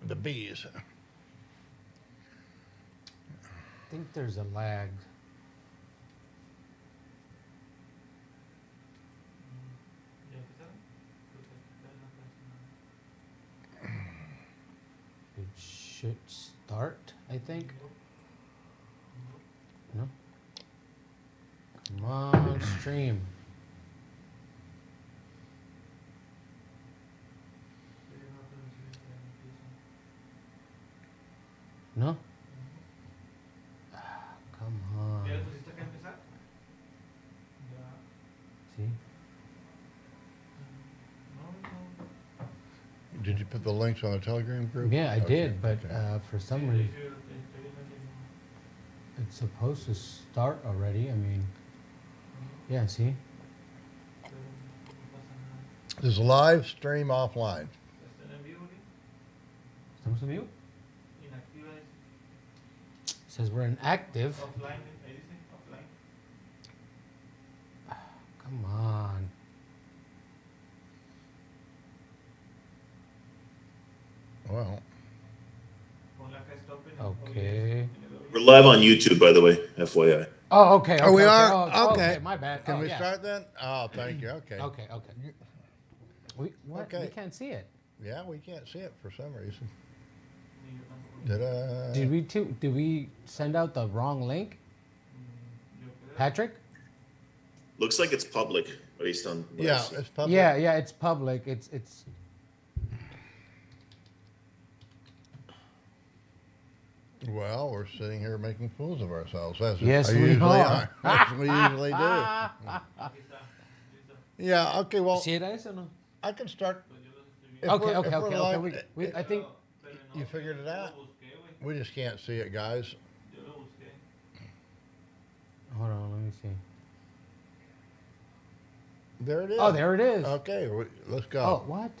the bees. I think there's a lag. It should start, I think. No? Come on, stream. No? Ah, come on. See? Did you put the links on the Telegram group? Yeah, I Okay, did, but okay. for some reason, it's supposed to start already. I mean, yeah, see? This is live stream offline. Estamos en vivo? Says we're inactive. Come on. Well, Okay. We're live on YouTube, by the way, FYI. Oh, okay. oh, we okay, are? Oh, Okay. My bad. Can Oh, we yeah. start then? Oh, thank you. Okay. Okay. What? Okay. We can't see it. Yeah, we can't see it for some reason. Did I? Did we send out the wrong link? Patrick? Looks like it's public based on what I Yeah, see. it's public. Yeah, it's public. It's Well, we're sitting here making fools of ourselves. As Yes, I we usually are. As we usually do. Yeah. Okay. Well, ¿Sí era eso, no? I can start. if Okay, we're- okay, if we're okay, live- okay. I think You figured it out. We just can't see it, guys. hold on, let me see. There it is. Oh, there it is. Okay, let's go. Oh, what?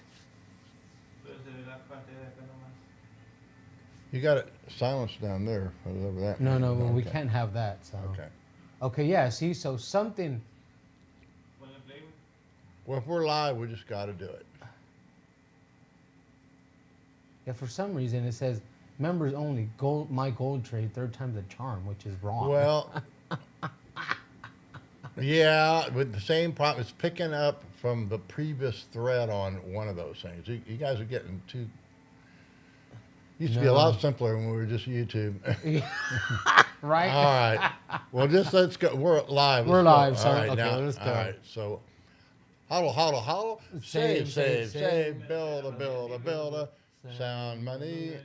You got it silenced down there. Whatever that No, means. no, we Okay. can't have that. So. Okay. Okay, yeah. See, so something. Well, if we're live, we just got to do it. Yeah, for some reason it says members only. Gold, my gold trade, third time's a charm, which is wrong. Well, yeah, with the same problem. It's picking up from the previous thread on one of those things. You guys are getting too. Used to be a lot simpler when we were just YouTube. Right. All right. Well, just let's go. We're live. We're Let's go. live, so, All right, okay, now, let's go. All right. So, hodl. Save, Save. Build a. Sound money.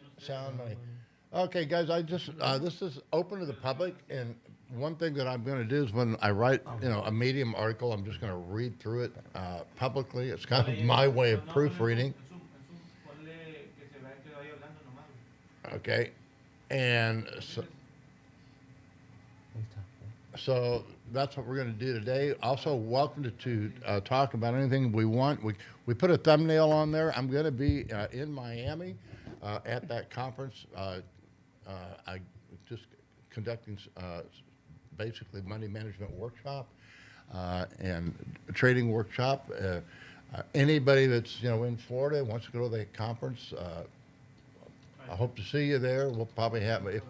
Okay, guys. I just this is open to the public, and one thing that I'm going to do is when I write, a Medium article, I'm just going to read through it publicly. It's kind of my way of proofreading. Okay, and so that's what we're going to do today. Also, welcome to talk about anything we want. We put a thumbnail on there. I'm going to be in Miami at that conference. I just conducting basically money management workshop and a trading workshop. Anybody that's in Florida wants to go to the conference. I hope to see you there. We'll probably have if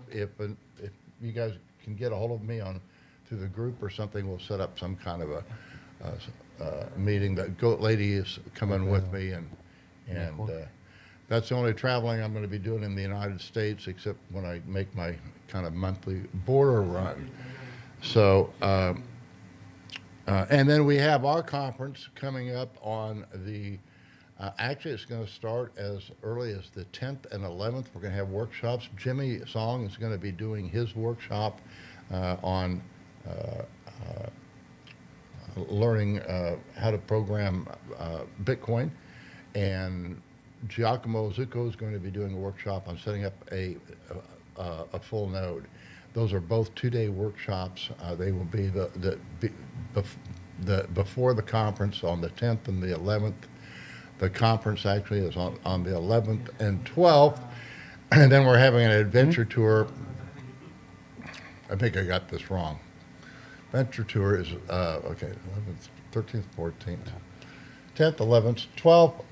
you guys can get a hold of me through the group or something. We'll set up some kind of a meeting. That goat lady is coming with me, and that's the only traveling I'm going to be doing in the United States, except when I make my kind of monthly border run. So, and then we have our conference coming up on the. Actually, it's going to start as early as the 10th and 11th. We're going to have workshops. Jimmy Song is going to be doing his workshop on learning how to program Bitcoin. And Giacomo Zucco is going to be doing a workshop on setting up a full node. Those are both 2-day workshops. They will be before the conference on the 10th and the 11th. The conference actually is on the 11th and 12th, and then we're having an adventure tour. I think I got this wrong. Adventure tour is, 11th, 13th, 14th, 10th, 11th, 12th.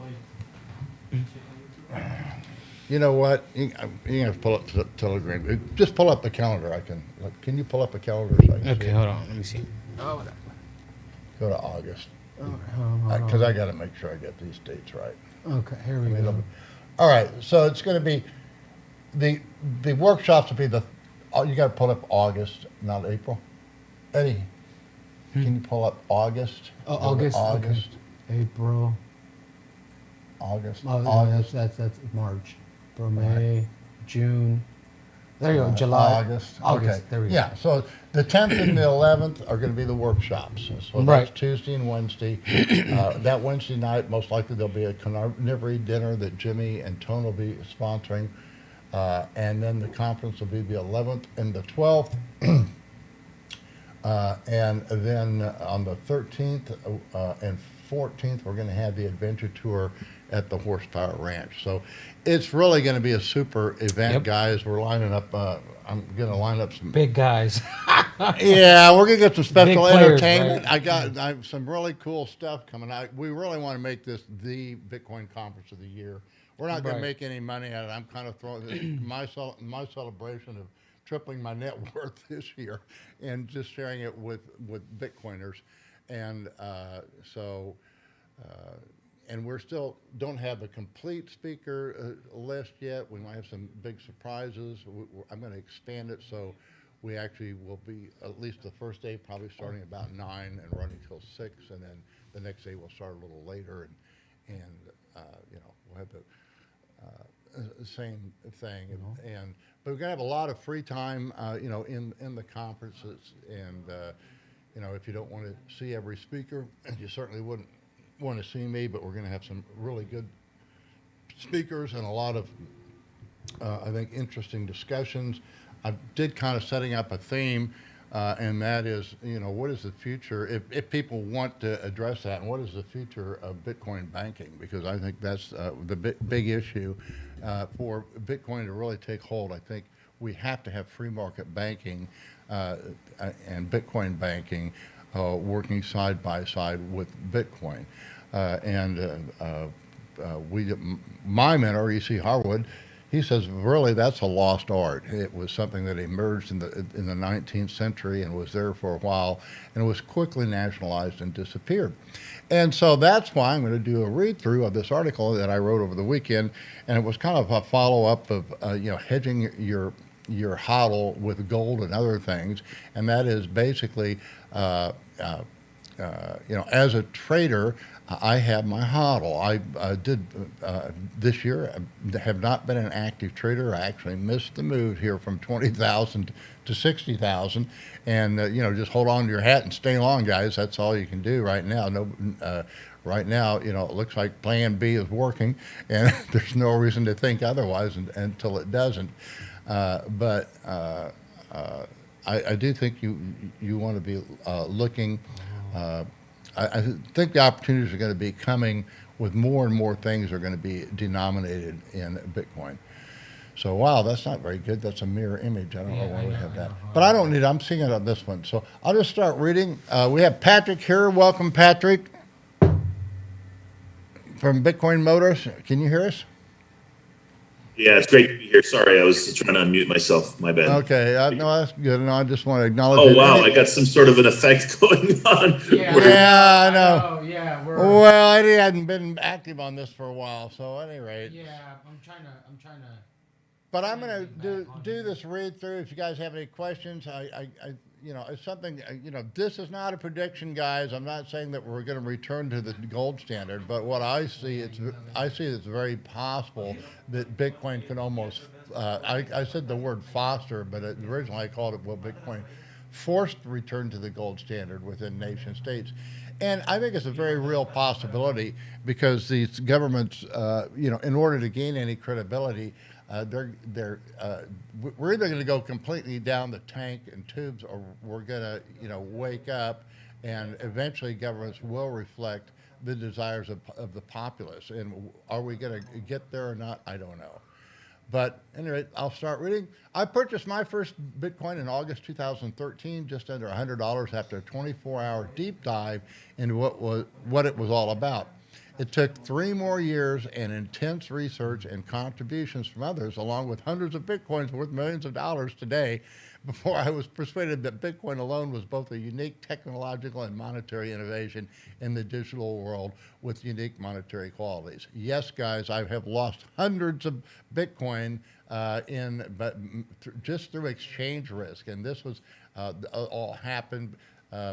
You know what? You have to pull up the Telegram. Just pull up the calendar. Can you pull up a calendar? So I can see Okay, it? hold on. Let me see. Oh, whatever. Go to August. Hold on. Because I got to make sure I get these dates right. Okay, here we It'll go. be- All right. So it's going to be the workshops will be you got to pull up August, not April. Eddie, can you pull up August? Oh, Go to August. August. Okay. April. August. Oh, no, August. that's March. April, May, June. There you go. July. August. August. Okay. There we go. Yeah. So the 10th and the 11th are going to be the workshops. So that's Right. Tuesday and Wednesday. That Wednesday night, most likely there'll be a carnivory dinner that Jimmy and Tone will be sponsoring. And then the conference will be the 11th and the 12th. And then on the 13th and 14th, we're going to have the adventure tour at the Horsepower Ranch. So it's really going to be a super event, Yep. guys. We're lining up. I'm going to line up some. Big guys. Yeah, we're going to get some special Big players, entertainment. right? I have some really cool stuff coming out. We really want to make this the Bitcoin conference of the year. We're not going Right. to make any money at it. I'm kind of throwing this, my celebration of tripling my net worth this year and just sharing it with Bitcoiners. And and we're still don't have the complete speaker list yet. We might have some big surprises. I'm going to expand it so we actually will be at least the first day probably starting about 9 and running till 6, and then the next day we'll start a little later, and we'll have the same thing, but we're gonna have a lot of free time, in the conferences, and if you don't want to see every speaker, you certainly wouldn't want to see me, but we're gonna have some really good speakers and a lot of, I think, interesting discussions. I did kind of setting up a theme, and that is, what is the future, if people want to address that, and what is the future of Bitcoin banking? Because I think that's the big issue for Bitcoin to really take hold. I think we have to have free market banking and Bitcoin banking working side by side with Bitcoin. My mentor, E.C. Harwood, he says, really, that's a lost art. It was something that emerged in the 19th century and was there for a while, and was quickly nationalized and disappeared. And so that's why I'm going to do a read-through of this article that I wrote over the weekend, and it was kind of a follow-up of hedging your hodl with gold and other things, and that is basically, as a trader, I have my hodl. I did this year. I have not been an active trader. I actually missed the move here from 20,000 to 60,000, and just hold on to your hat and stay long, guys. That's all you can do right now. Right now, it looks like Plan B is working, and there's no reason to think otherwise until it doesn't. But I do think you want to be looking. I think the opportunities are going to be coming with more and more things are going to be denominated in Bitcoin. So, wow, that's not very good. That's a mirror image. I don't know why we have that. But I don't need it. I'm seeing it on this one. So I'll just start reading. We have Patrick here. Welcome, Patrick, from Bitcoin Motors. Can you hear us? Yeah, it's great to be here. Sorry, I was trying to unmute myself. My bad. Okay, no, that's good. No, I just want to acknowledge. Oh, wow, I got some sort of an effect going on. Yeah, I know. Oh, yeah. Well, Eddie hadn't been active on this for a while, so at any rate. Yeah, I'm trying to. But I'm going to do this read through. If you guys have any questions, it's something. This is not a prediction, guys. I'm not saying that we're going to return to the gold standard, but what I see, it's very possible that Bitcoin can almost. I said the word foster, but originally I called it Bitcoin forced return to the gold standard within nation states. And I think it's a very real possibility because these governments, in order to gain any credibility, we're either going to go completely down the tank and tubes, or we're going to, wake up, and eventually governments will reflect the desires of the populace. And are we going to get there or not? I don't know. But anyway, I'll start reading. I purchased my first Bitcoin in August 2013, just under $100 after a 24-hour deep dive into what it was all about. It took 3 more years and intense research and contributions from others, along with hundreds of Bitcoins worth millions of dollars today, before I was persuaded that Bitcoin alone was both a unique technological and monetary innovation in the digital world with unique monetary qualities. Yes, guys, I have lost hundreds of Bitcoin just through exchange risk, and this was all happened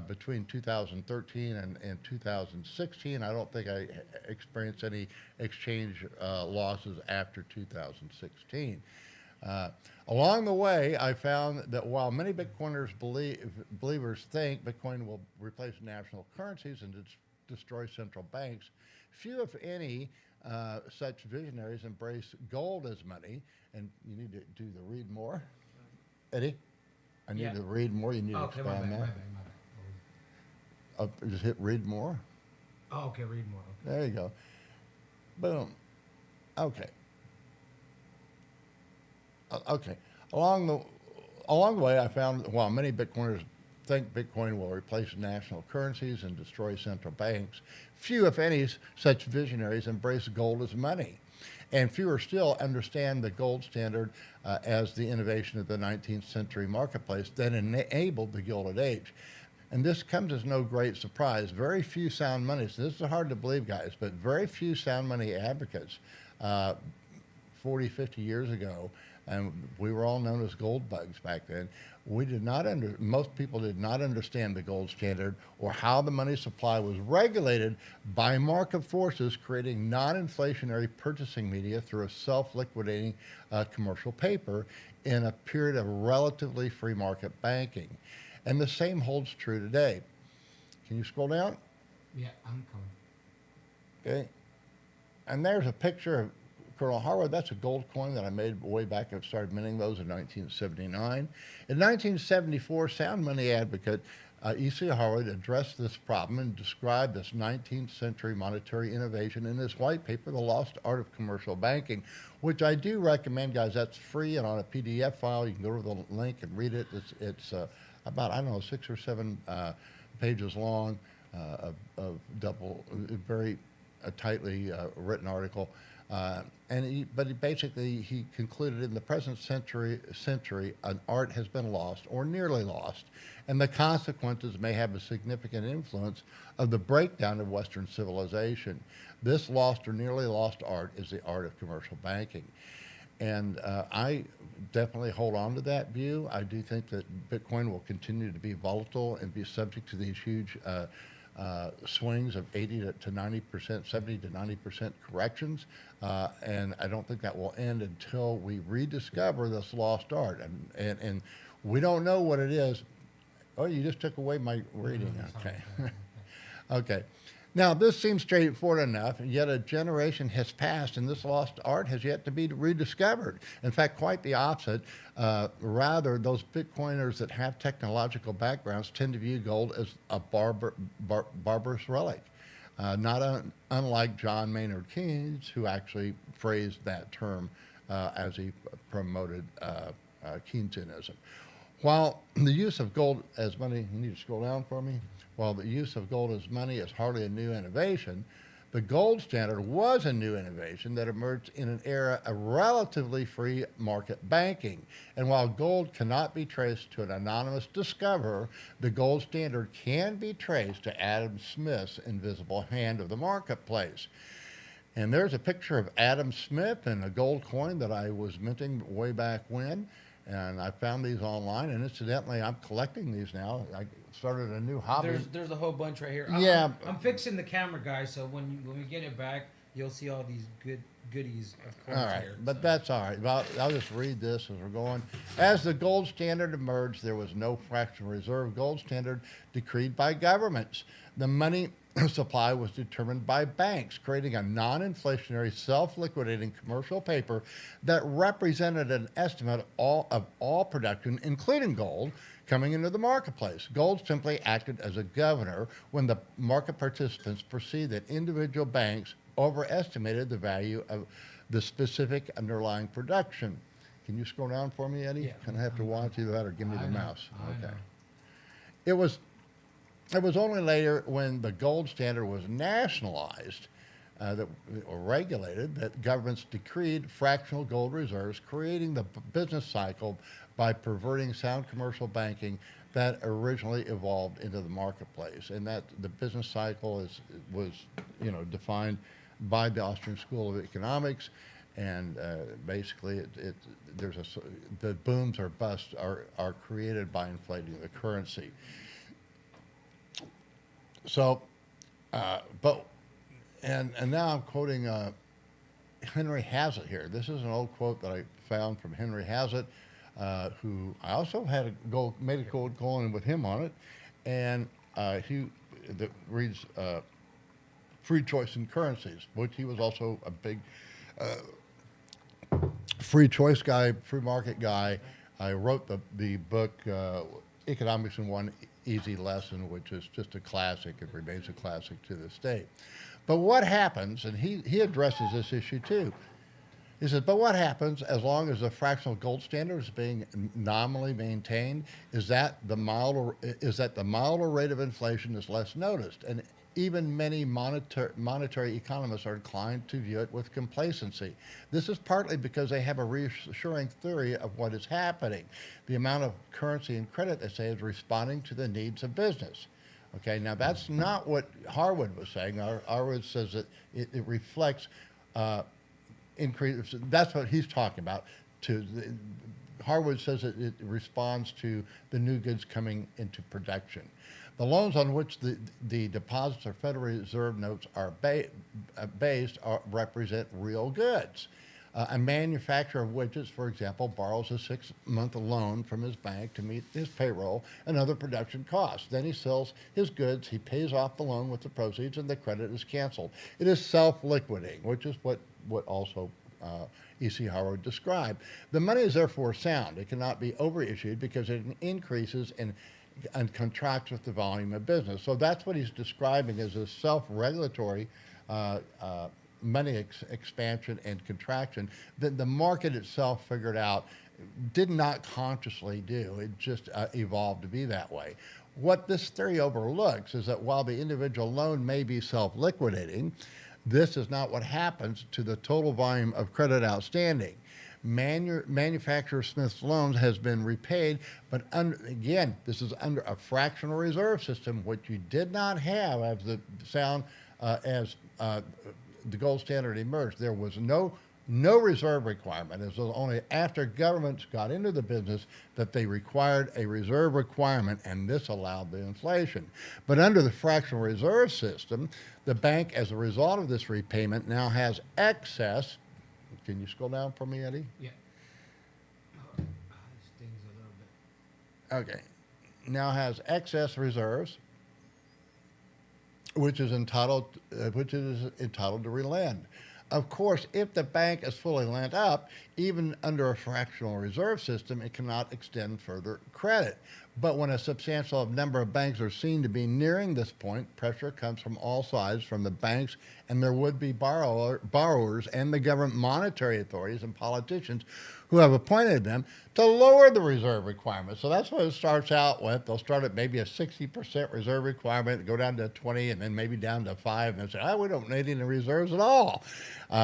between 2013 and 2016. I don't think I experienced any exchange losses after 2016. Along the way, I found that while many Bitcoiners believers think Bitcoin will replace national currencies and destroy central banks, few, if any, such visionaries embrace gold as money. And you need to do the read more, Eddie. I need to read more. You need to expand that. My bad. Just hit read more. Oh, okay, read more. Okay. There you go. Boom. Okay. Okay. Along the way, I found that while many Bitcoiners think Bitcoin will replace national currencies and destroy central banks, few, if any, such visionaries embrace gold as money. And fewer still understand the gold standard as the innovation of the 19th century marketplace that enabled the Gilded Age. And this comes as no great surprise. Very few sound money, so this is hard to believe, guys, but very few sound money advocates 40, 50 years ago, and we were all known as gold bugs back then. Most people did not understand the gold standard or how the money supply was regulated by market forces, creating non-inflationary purchasing media through a self-liquidating commercial paper in a period of relatively free market banking. And the same holds true today. Can you scroll down? Yeah, I'm coming. Okay. And there's a picture of Colonel Harwood. That's a gold coin that I made way back. I started minting those in 1979. In 1974, sound money advocate E.C. Harwood addressed this problem and described this 19th century monetary innovation in his white paper, The Lost Art of Commercial Banking, which I do recommend, guys. That's free and on a PDF file. You can go to the link and read it. It's about, I don't know, 6 or 7 pages long, of double, very tightly written article. Basically he concluded in the present century, an art has been lost or nearly lost, and the consequences may have a significant influence of the breakdown of Western civilization. This lost or nearly lost art is the art of commercial banking. And I definitely hold on to that view. I do think that Bitcoin will continue to be volatile and be subject to these huge swings of 80 to 90%, 70 to 90% corrections. And I don't think that will end until we rediscover this lost art. And we don't know what it is. Oh, you just took away my reading. Okay. Okay. Now, this seems straightforward enough, and yet a generation has passed, and this lost art has yet to be rediscovered. In fact, quite the opposite. Rather, those Bitcoiners that have technological backgrounds tend to view gold as a barbarous relic, not unlike John Maynard Keynes, who actually phrased that term as he promoted Keynesianism. While the use of gold as money, you need to scroll down for me. While the use of gold as money is hardly a new innovation, the gold standard was a new innovation that emerged in an era of relatively free market banking. And while gold cannot be traced to an anonymous discoverer, the gold standard can be traced to Adam Smith's invisible hand of the marketplace. And there's a picture of Adam Smith and a gold coin that I was minting way back when. And I found these online, and incidentally, I'm collecting these now. I started a new hobby. There's a whole bunch right here. Yeah. I'm fixing the camera, guys, so when we get it back, you'll see all these goodies of coins all right, here. but that's all right. I'll just read this as we're going. As the gold standard emerged, there was no fractional reserve gold standard decreed by governments. The money supply was determined by banks, creating a non-inflationary, self-liquidating commercial paper that represented an estimate of all production, including gold, coming into the marketplace. Gold simply acted as a governor when the market participants perceived that individual banks overestimated the value of the specific underlying production. Can you scroll down for me, Eddie? Yeah. Can I have to watch either that or give me the mouse? I know. It was only later when the gold standard was nationalized that or regulated that governments decreed fractional gold reserves, creating the business cycle by perverting sound commercial banking that originally evolved into the marketplace. And that the business cycle was defined by the Austrian School of Economics. And basically, the booms or busts are created by inflating the currency. So, and now I'm quoting Henry Hazlitt here. This is an old quote that I found from Henry Hazlitt, who I also had made a gold coin with him on it, and that reads "Free Choice in Currencies," which he was also a big free choice guy, free market guy. I wrote the book Economics in One Easy Lesson, which is just a classic. It remains a classic to this day. But what happens, and he addresses this issue too, he says, but what happens as long as the fractional gold standard is being nominally maintained is that the milder rate of inflation is less noticed. And even many monetary economists are inclined to view it with complacency. This is partly because they have a reassuring theory of what is happening. The amount of currency and credit, they say, is responding to the needs of business. Okay, now that's not what Harwood was saying. Harwood says that it reflects increase. That's what he's talking about. Harwood says that it responds to the new goods coming into production. The loans on which the deposits or Federal Reserve notes are based represent real goods. A manufacturer of widgets, for example, borrows a 6-month loan from his bank to meet his payroll and other production costs. Then he sells his goods, he pays off the loan with the proceeds, and the credit is canceled. It is self-liquidating, which is what also E.C. Harwood described. The money is therefore sound. It cannot be overissued because it increases and contracts with the volume of business. So that's what he's describing as a self-regulatory money expansion and contraction that the market itself figured out did not consciously do. It just evolved to be that way. What this theory overlooks is that while the individual loan may be self-liquidating, this is not what happens to the total volume of credit outstanding. Manufacturer Smith's loans has been repaid, but again, this is under a fractional reserve system, which you did not have as the gold standard emerged. There was no reserve requirement. It was only after governments got into the business that they required a reserve requirement, and this allowed the inflation. But under the fractional reserve system, the bank, as a result of this repayment, now has excess. Can you scroll down for me, Eddie? Yeah. It stings a little bit. Okay. Now has excess reserves, which is entitled to relend. Of course, if the bank is fully lent up, even under a fractional reserve system, it cannot extend further credit. But when a substantial number of banks are seen to be nearing this point, pressure comes from all sides, from the banks and their would-be borrowers and the government monetary authorities and politicians who have appointed them to lower the reserve requirement. So that's what it starts out with. They'll start at maybe a 60% reserve requirement, go down to 20, and then maybe down to 5, and say, we don't need any reserves at all.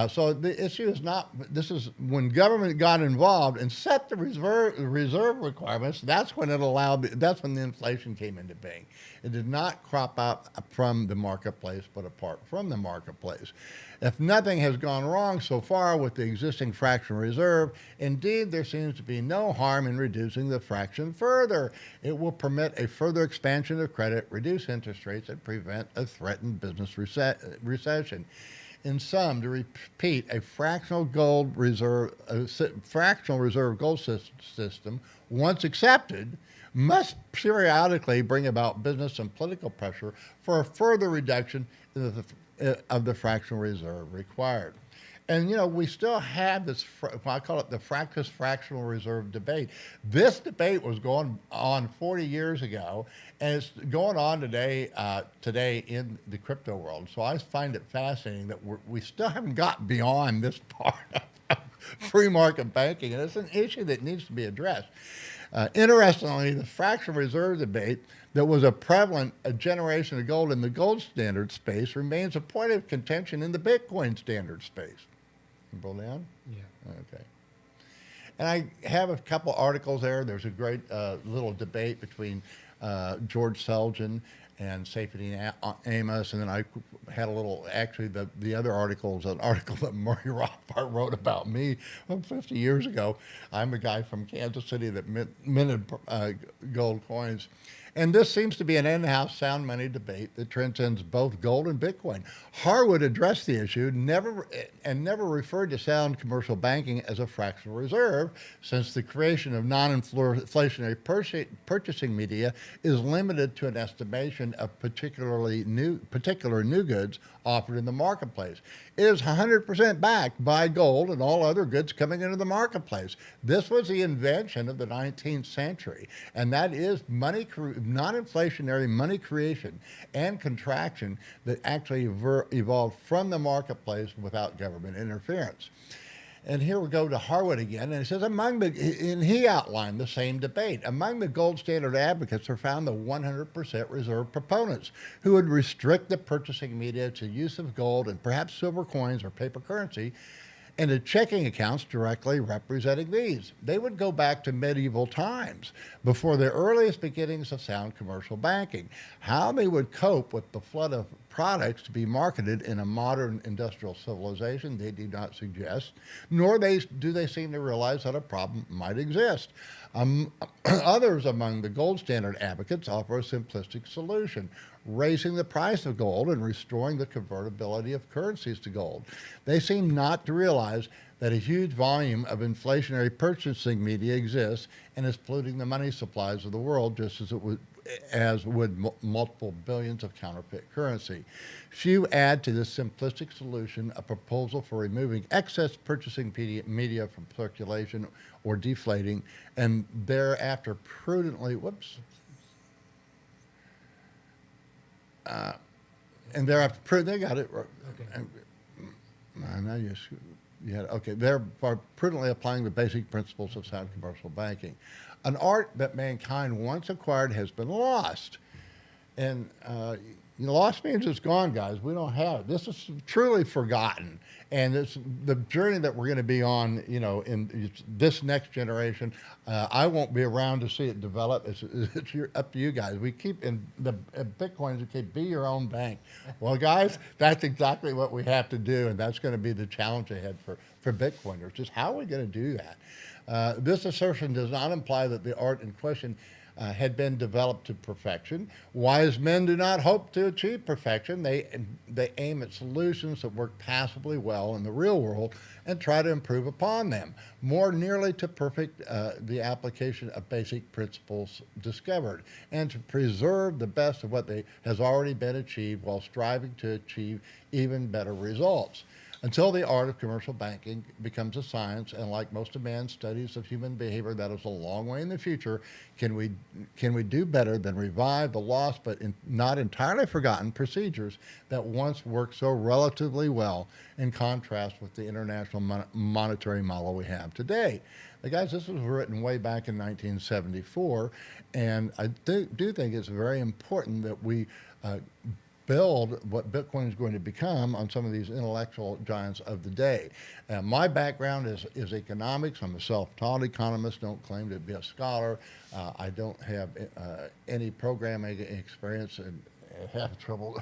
So the issue is not, this is when government got involved and set the reserve requirements, that's when that's when the inflation came into being. It did not crop out from the marketplace, but apart from the marketplace. If nothing has gone wrong so far with the existing fractional reserve, indeed there seems to be no harm in reducing the fraction further. It will permit a further expansion of credit, reduce interest rates, and prevent a threatened business recession. In sum, to repeat, a fractional reserve gold system, once accepted, must periodically bring about business and political pressure for a further reduction of the fractional reserve required. And, we still have this, I call it the fractional reserve debate. This debate was going on 40 years ago, and it's going on today in the crypto world. So I find it fascinating that we still haven't got beyond this part of free market banking, and it's an issue that needs to be addressed. Interestingly, the fractional reserve debate that was a prevalent a generation ago in the gold standard space remains a point of contention in the Bitcoin standard space. Can you roll down? Yeah. Okay. And I have a couple articles there. There's a great little debate between George Selgin and Seyfried Amos, and then I had a little. Actually, the other article is an article that Murray Rothbard wrote about me 50 years ago. I'm a guy from Kansas City that minted gold coins. And this seems to be an in-house sound money debate that transcends both gold and Bitcoin. Harwood addressed the issue, never referred to sound commercial banking as a fractional reserve, since the creation of non-inflationary purchasing media is limited to an estimation of particular new goods offered in the marketplace. It is 100% backed by gold and all other goods coming into the marketplace. This was the invention of the 19th century, and that is non-inflationary money creation and contraction that actually evolved from the marketplace without government interference. And here we go to Harwood again, and it says, and he outlined the same debate. Among the gold standard advocates are found the 100% reserve proponents, who would restrict the purchasing media to use of gold and perhaps silver coins or paper currency, and to checking accounts directly representing these. They would go back to medieval times, before the earliest beginnings of sound commercial banking. How they would cope with the flood of products to be marketed in a modern industrial civilization, they do not suggest, nor do they seem to realize that a problem might exist. Others among the gold standard advocates offer a simplistic solution: raising the price of gold and restoring the convertibility of currencies to gold. They seem not to realize that a huge volume of inflationary purchasing media exists and is polluting the money supplies of the world, just as would multiple billions of counterfeit currency. Few add to this simplistic solution a proposal for removing excess purchasing media from circulation or deflating, and thereafter prudently, they got it. Okay. Now they're prudently applying the basic principles of sound commercial banking. An art that mankind once acquired has been lost. And lost means it's gone, guys. We don't have it. This is truly forgotten. And it's the journey that we're going to be on, in this next generation. I won't be around to see it develop. It's up to you guys. We keep in the Bitcoins, okay, be your own bank. Well, guys, that's exactly what we have to do. And that's going to be the challenge ahead for Bitcoiners. Just how are we going to do that? This assertion does not imply that the art in question had been developed to perfection. Wise men do not hope to achieve perfection. They aim at solutions that work passably well in the real world and try to improve upon them, more nearly to perfect the application of basic principles discovered, and to preserve the best of what has already been achieved while striving to achieve even better results. Until the art of commercial banking becomes a science, and like most of man's studies of human behavior, that is a long way in the future, can we do better than revive the lost but not entirely forgotten procedures that once worked so relatively well, in contrast with the international monetary model we have today? Now, guys, this was written way back in 1974, and I do think it's very important that we build what Bitcoin is going to become on some of these intellectual giants of the day. My background is economics. I'm a self-taught economist, don't claim to be a scholar. I don't have any programming experience and have trouble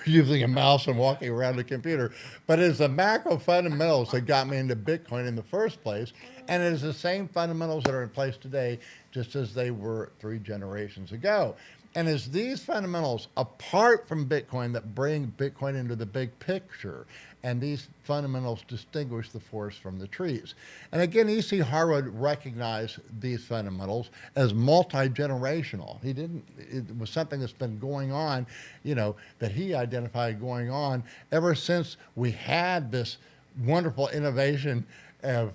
using a mouse and walking around a computer. But it's the macro fundamentals that got me into Bitcoin in the first place, and it is the same fundamentals that are in place today, just as they were 3 generations ago. And it's these fundamentals, apart from Bitcoin, that bring Bitcoin into the big picture. And these fundamentals distinguish the forest from the trees. And again, E.C. Harwood recognized these fundamentals as multi-generational. It was something that's been going on, that he identified going on ever since we had this wonderful innovation of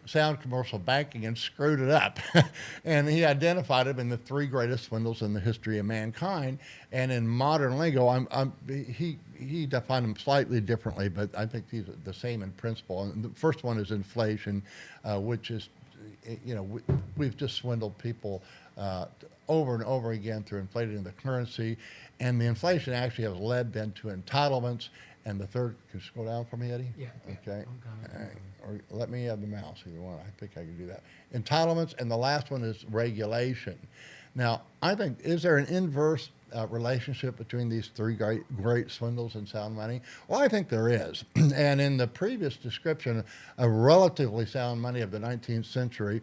sound commercial banking and screwed it up. And he identified them in the 3 greatest swindles in the history of mankind. And in modern lingo, he defined them slightly differently, but I think these are the same in principle. And the first one is inflation, which is we've just swindled people over and over again through inflating the currency, and the inflation actually has led then to entitlements. And the third, can you scroll down for me, Eddie? Yeah. Okay. I'm All right. Or let me have the mouse if you want. I think I can do that. Entitlements, and the last one is regulation. Now, I think, is there an inverse relationship between these three great swindles and sound money? Well, I think there is. And in the previous description of relatively sound money of the 19th century,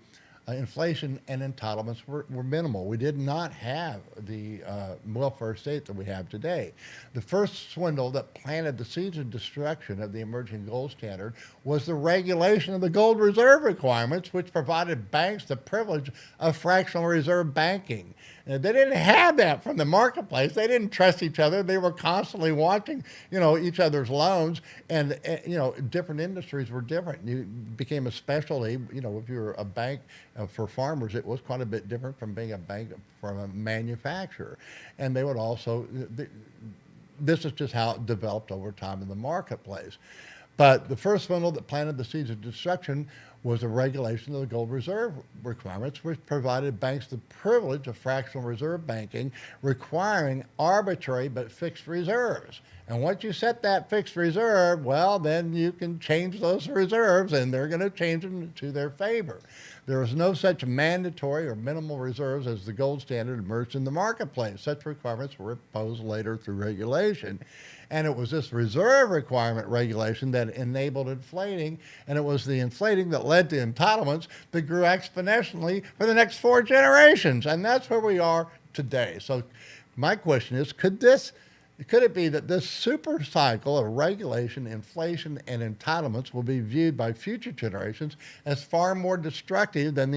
inflation and entitlements were minimal. We did not have the welfare state that we have today. The first swindle that planted the seeds of destruction of the emerging gold standard was the regulation of the gold reserve requirements, which provided banks the privilege of fractional reserve banking. And they didn't have that from the marketplace. They didn't trust each other. They were constantly watching, each other's loans, and different industries were different. You became a specialty. If you were a bank for farmers, it was quite a bit different from being a bank from a manufacturer. And they would also, this is just how it developed over time in the marketplace. But the first swindle that planted the seeds of destruction was the regulation of the gold reserve requirements, which provided banks the privilege of fractional reserve banking, requiring arbitrary but fixed reserves. And once you set that fixed reserve, well, then you can change those reserves, and they're going to change them to their favor. There was no such mandatory or minimal reserves as the gold standard emerged in the marketplace. Such requirements were imposed later through regulation. And it was this reserve requirement regulation that enabled inflating, and it was the inflating that led to entitlements that grew exponentially for the next 4 generations. And that's where we are today. So my question is, could it be that this super cycle of regulation, inflation, and entitlements will be viewed by future generations as far more destructive than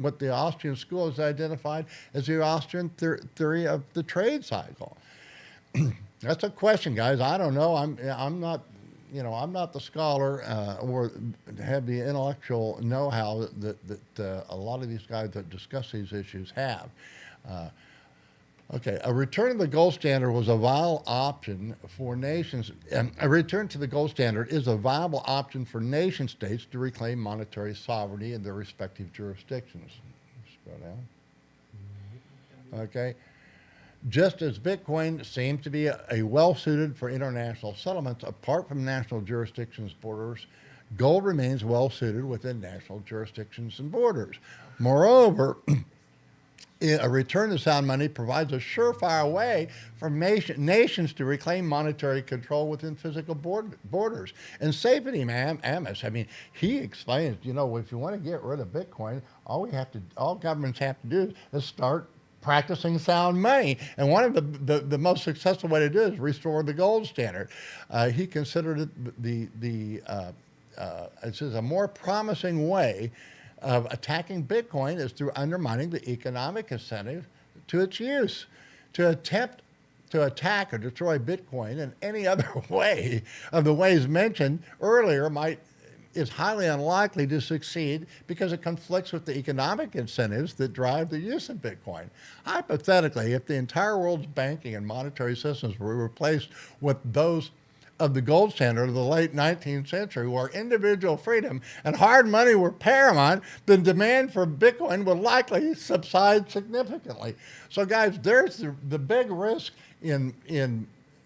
what the Austrian school has identified as the Austrian theory of the trade cycle? That's a question, guys. I don't know. I'm not the scholar or have the intellectual know-how that a lot of these guys that discuss these issues have. Okay, a return to the gold standard was a viable option for nations. A return to the gold standard is a viable option for nation states to reclaim monetary sovereignty in their respective jurisdictions. Scroll down. Okay. Just as Bitcoin seems to be a well-suited for international settlements apart from national jurisdictions' borders, gold remains well-suited within national jurisdictions and borders. Moreover, a return to sound money provides a surefire way for nations to reclaim monetary control within physical borders. And Safety Amos, he explains, if you want to get rid of Bitcoin, all governments have to do is start practicing sound money. And one of the most successful way to do it is restore the gold standard. He considered it it says a more promising way of attacking Bitcoin is through undermining the economic incentive to its use. To attempt to attack or destroy Bitcoin in any other way of the ways mentioned earlier is highly unlikely to succeed because it conflicts with the economic incentives that drive the use of Bitcoin. Hypothetically, if the entire world's banking and monetary systems were replaced with those of the gold standard of the late 19th century, where individual freedom and hard money were paramount, the demand for Bitcoin would likely subside significantly. So guys, there's the big risk in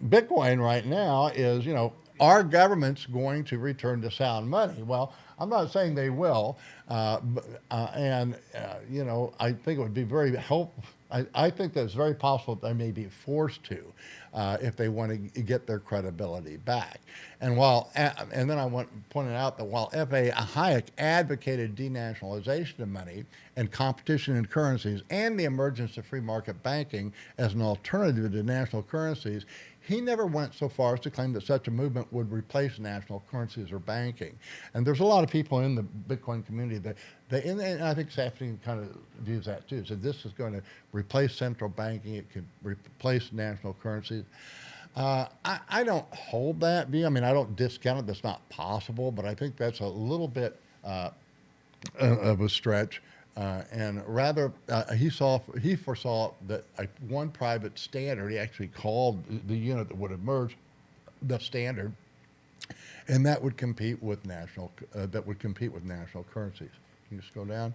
Bitcoin right now is, are governments going to return to sound money? Well, I'm not saying they will, I think it would be very helpful. I think that it's very possible that they may be forced to if they want to get their credibility back. And then I want to point out that while F.A. Hayek advocated denationalization of money and competition in currencies and the emergence of free market banking as an alternative to national currencies, he never went so far as to claim that such a movement would replace national currencies or banking. And there's a lot of people in the Bitcoin community and I think Safety kind of views that too. So this is going to replace central banking. It could replace national currencies. I don't hold that view. I don't discount it. That's not possible, but I think that's a little bit of a stretch. And rather, he foresaw that one private standard, he actually called the unit that would emerge the standard, and that would compete with national currencies. Can you scroll down?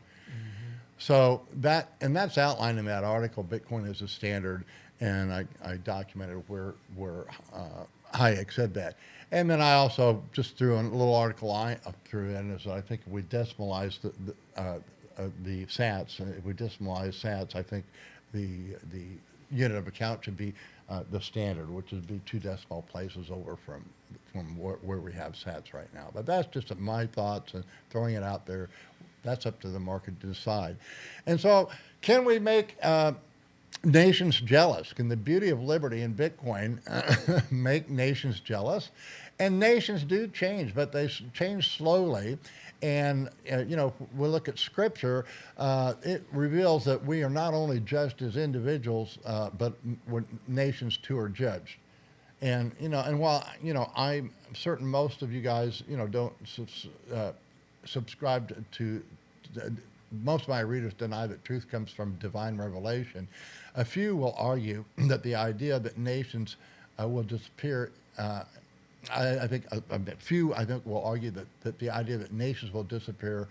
So that's outlined in that article, Bitcoin as a standard, and I documented where Hayek said that. And then I also just threw in a little article I threw in is I think if we decimalize the sats, if we decimalize sats, I think the unit of account should be the standard, which would be 2 decimal places over from where we have sats right now. But that's just my thoughts and throwing it out there. That's up to the market to decide. And so can we make nations jealous? Can the beauty of liberty in Bitcoin make nations jealous? And nations do change, but they change slowly. And, we look at Scripture, it reveals that we are not only judged as individuals, but nations too are judged. And, and while, I'm certain most of you guys, don't subscribe to most of my readers deny that truth comes from divine revelation. A few will argue that the idea that nations will disappear. I think will argue that the idea that nations will disappear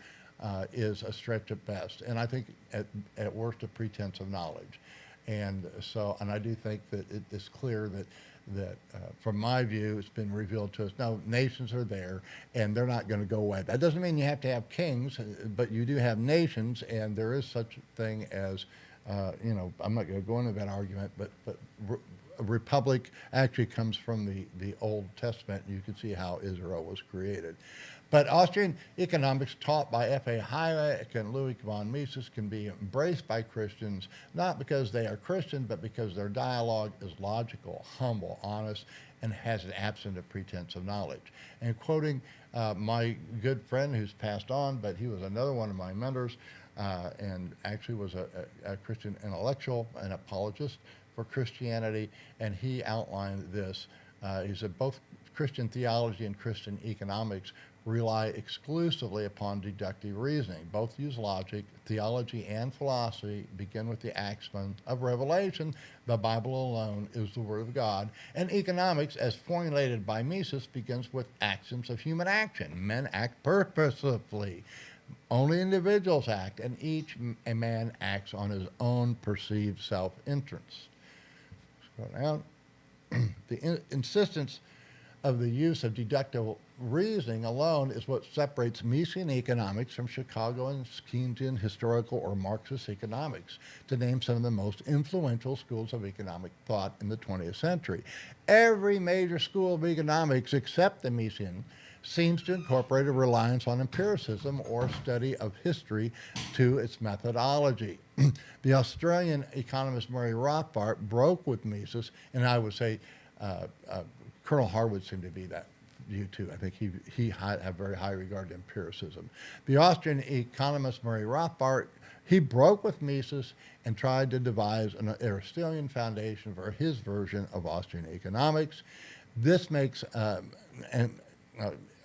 is a stretch at best, and I think at worst a pretense of knowledge. And so, and I do think that it is clear that from my view, it's been revealed to us, no, nations are there, and they're not going to go away. That doesn't mean you have to have kings, but you do have nations, and there is such a thing as, I'm not going to go into that argument, but a republic actually comes from the Old Testament. You can see how Israel was created. But Austrian economics taught by F.A. Hayek and Louis von Mises can be embraced by Christians, not because they are Christian, but because their dialogue is logical, humble, honest, and has an absence of pretense of knowledge. And quoting my good friend who's passed on, but he was another one of my mentors, and actually was a Christian intellectual, an apologist for Christianity, and he outlined this. He said both Christian theology and Christian economics rely exclusively upon deductive reasoning. Both use logic. Theology and philosophy begin with the axiom of revelation. The Bible alone is the Word of God. And economics, as formulated by Mises, begins with axioms of human action. Men act purposefully. Only individuals act, and each man acts on his own perceived self-interest. Scroll down. The insistence of the use of deductive reasoning alone is what separates Misesian economics from Chicago and Keynesian historical or Marxist economics, to name some of the most influential schools of economic thought in the 20th century. Every major school of economics, except the Misesian, seems to incorporate a reliance on empiricism or study of history to its methodology. The Australian economist Murray Rothbard broke with Mises, and I would say Colonel Harwood seemed to be that view too. I think he had a very high regard to empiricism. The Austrian economist Murray Rothbard, he broke with Mises and tried to devise an Aristotelian foundation for his version of Austrian economics. This makes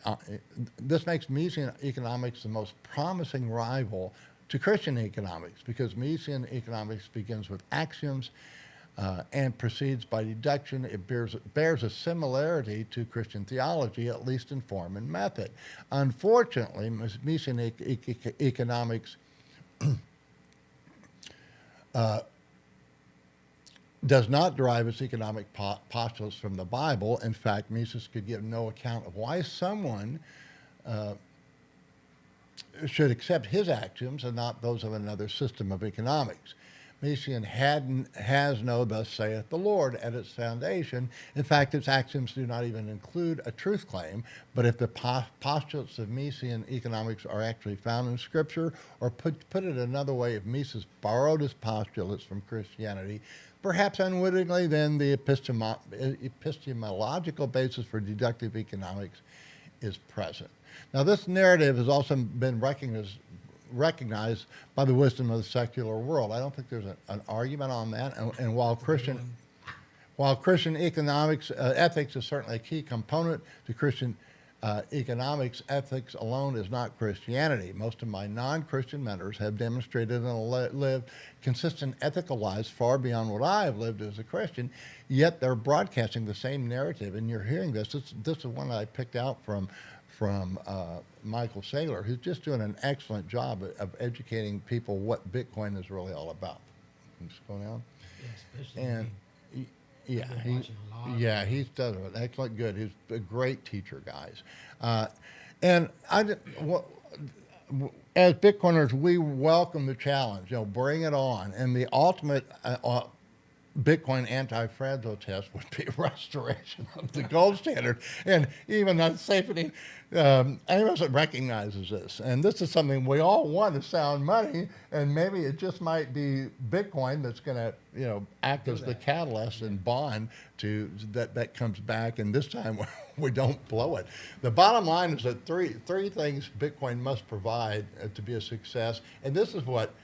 Misesian economics the most promising rival to Christian economics, because Misesian economics begins with axioms and proceeds by deduction. It bears a similarity to Christian theology, at least in form and method. Unfortunately, Misesian economics does not derive its economic postulates from the Bible. In fact, Mises could give no account of why someone should accept his axioms and not those of another system of economics. Misesian has no "thus saith the Lord" at its foundation. In fact, its axioms do not even include a truth claim. But if the postulates of Misesian economics are actually found in Scripture, or put it another way, if Mises borrowed his postulates from Christianity, perhaps unwittingly, then the epistemological basis for deductive economics is present. Now, this narrative has also been recognized by the wisdom of the secular world. I don't think there's an argument on that. And while Christian economics ethics is certainly a key component to Christian economics, ethics alone is not Christianity. Most of my non-Christian mentors have demonstrated and lived consistent ethical lives far beyond what I have lived as a Christian, yet they're broadcasting the same narrative. And you're hearing this. This is one that I picked out from Michael Saylor, who's just doing an excellent job of educating people what Bitcoin is really all about. Can you just go down? And he's done an excellent good. He's a great teacher, guys. And as Bitcoiners, we welcome the challenge. Bring it on. And the ultimate Bitcoin anti-fragile test would be restoration of the gold standard. And even on safety, anyone that recognizes this, and this is something we all want, to sound money, and maybe it just might be Bitcoin that's going to, act as the catalyst and bond to that comes back, and this time we don't blow it. The bottom line is that three things Bitcoin must provide to be a success, and this is what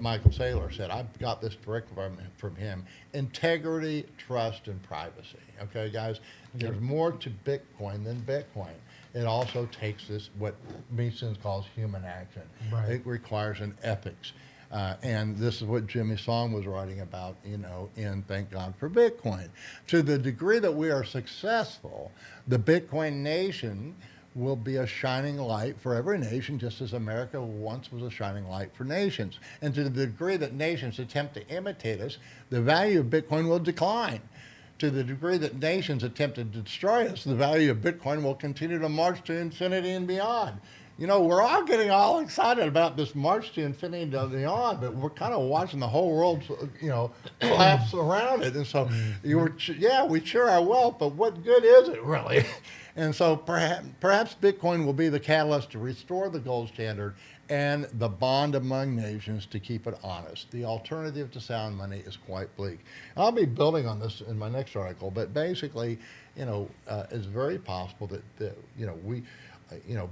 Michael Saylor said. I got this directly from him: integrity, trust, and privacy. Okay, guys, there's more to Bitcoin than Bitcoin. It also takes this, what Mason calls human action. Right. It requires an ethics. And this is what Jimmy Song was writing about, in Thank God for Bitcoin. To the degree that we are successful, the Bitcoin nation will be a shining light for every nation, just as America once was a shining light for nations. And to the degree that nations attempt to imitate us, the value of Bitcoin will decline. To the degree that nations attempt to destroy us, the value of Bitcoin will continue to march to infinity and beyond. We're all getting all excited about this march to infinity and beyond, but we're kind of watching the whole world, collapse around it. And so, we share our wealth, but what good is it really? And so perhaps Bitcoin will be the catalyst to restore the gold standard and the bond among nations to keep it honest. The alternative to sound money is quite bleak. I'll be building on this in my next article, but basically, it's very possible that we,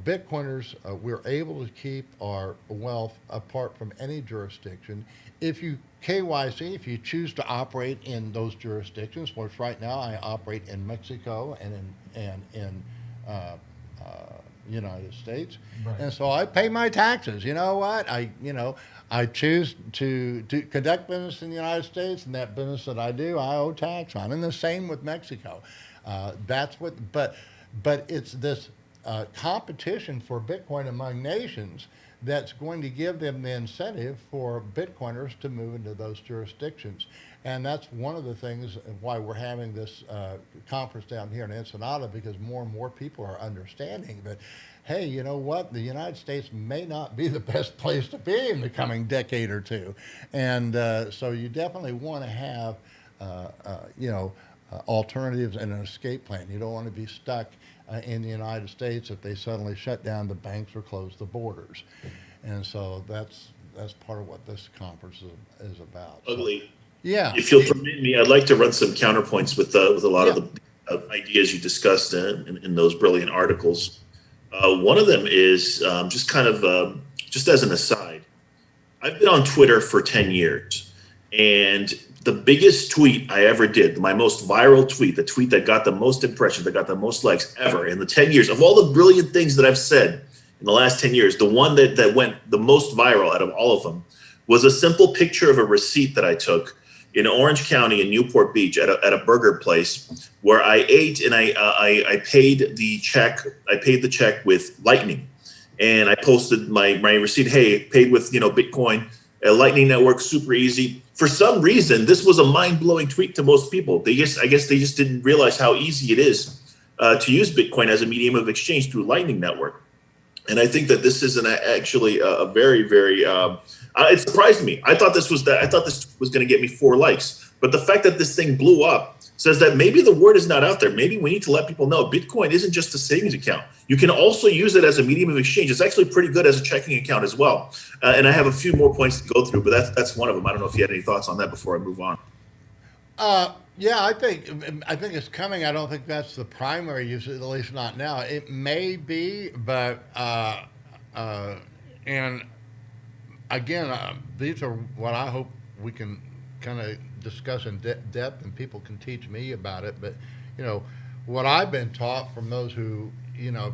Bitcoiners, we're able to keep our wealth apart from any jurisdiction. If you KYC, if you choose to operate in those jurisdictions, which right now I operate in Mexico and in United States, right. And so I pay my taxes. You know what? I choose to conduct business in the United States, and that business that I do, I owe tax on. And the same with Mexico. But it's this competition for Bitcoin among nations that's going to give them the incentive for Bitcoiners to move into those jurisdictions. And that's one of the things why we're having this conference down here in Ensenada, because more and more people are understanding that, hey, you know what? The United States may not be the best place to be in the coming decade or two. And so you definitely want to have, alternatives and an escape plan. You don't want to be stuck in the United States if they suddenly shut down the banks or close the borders. And so that's part of what this conference is about. Ugly. Yeah. If you'll permit me, I'd like to run some counterpoints with a lot of the ideas you discussed in those brilliant articles. One of them is just kind of just as an aside. I've been on Twitter for 10 years, and the biggest tweet I ever did, my most viral tweet, the tweet that got the most impressions, that got the most likes ever in the 10 years, of all the brilliant things that I've said in the last 10 years, the one that went the most viral out of all of them was a simple picture of a receipt that I took in Orange County in Newport Beach at a burger place where I ate, and I paid the check. I paid the check with Lightning, and I posted my receipt. Hey, paid with Bitcoin, Lightning Network, super easy. For some reason, this was a mind-blowing tweet to most people. I guess they just didn't realize how easy it is to use Bitcoin as a medium of exchange through Lightning Network. And I think that this is actually a very, very. It surprised me. I thought this was going to get me 4 likes, but the fact that this thing blew up says that maybe the word is not out there. Maybe we need to let people know Bitcoin isn't just a savings account. You can also use it as a medium of exchange. It's actually pretty good as a checking account as well. And I have a few more points to go through, but that's one of them. I don't know if you had any thoughts on that before I move on. Yeah, I think it's coming. I don't think that's the primary use, at least not now. It may be, but and again, these are what I hope we can kind of discuss in depth, and people can teach me about it. But what I've been taught from those who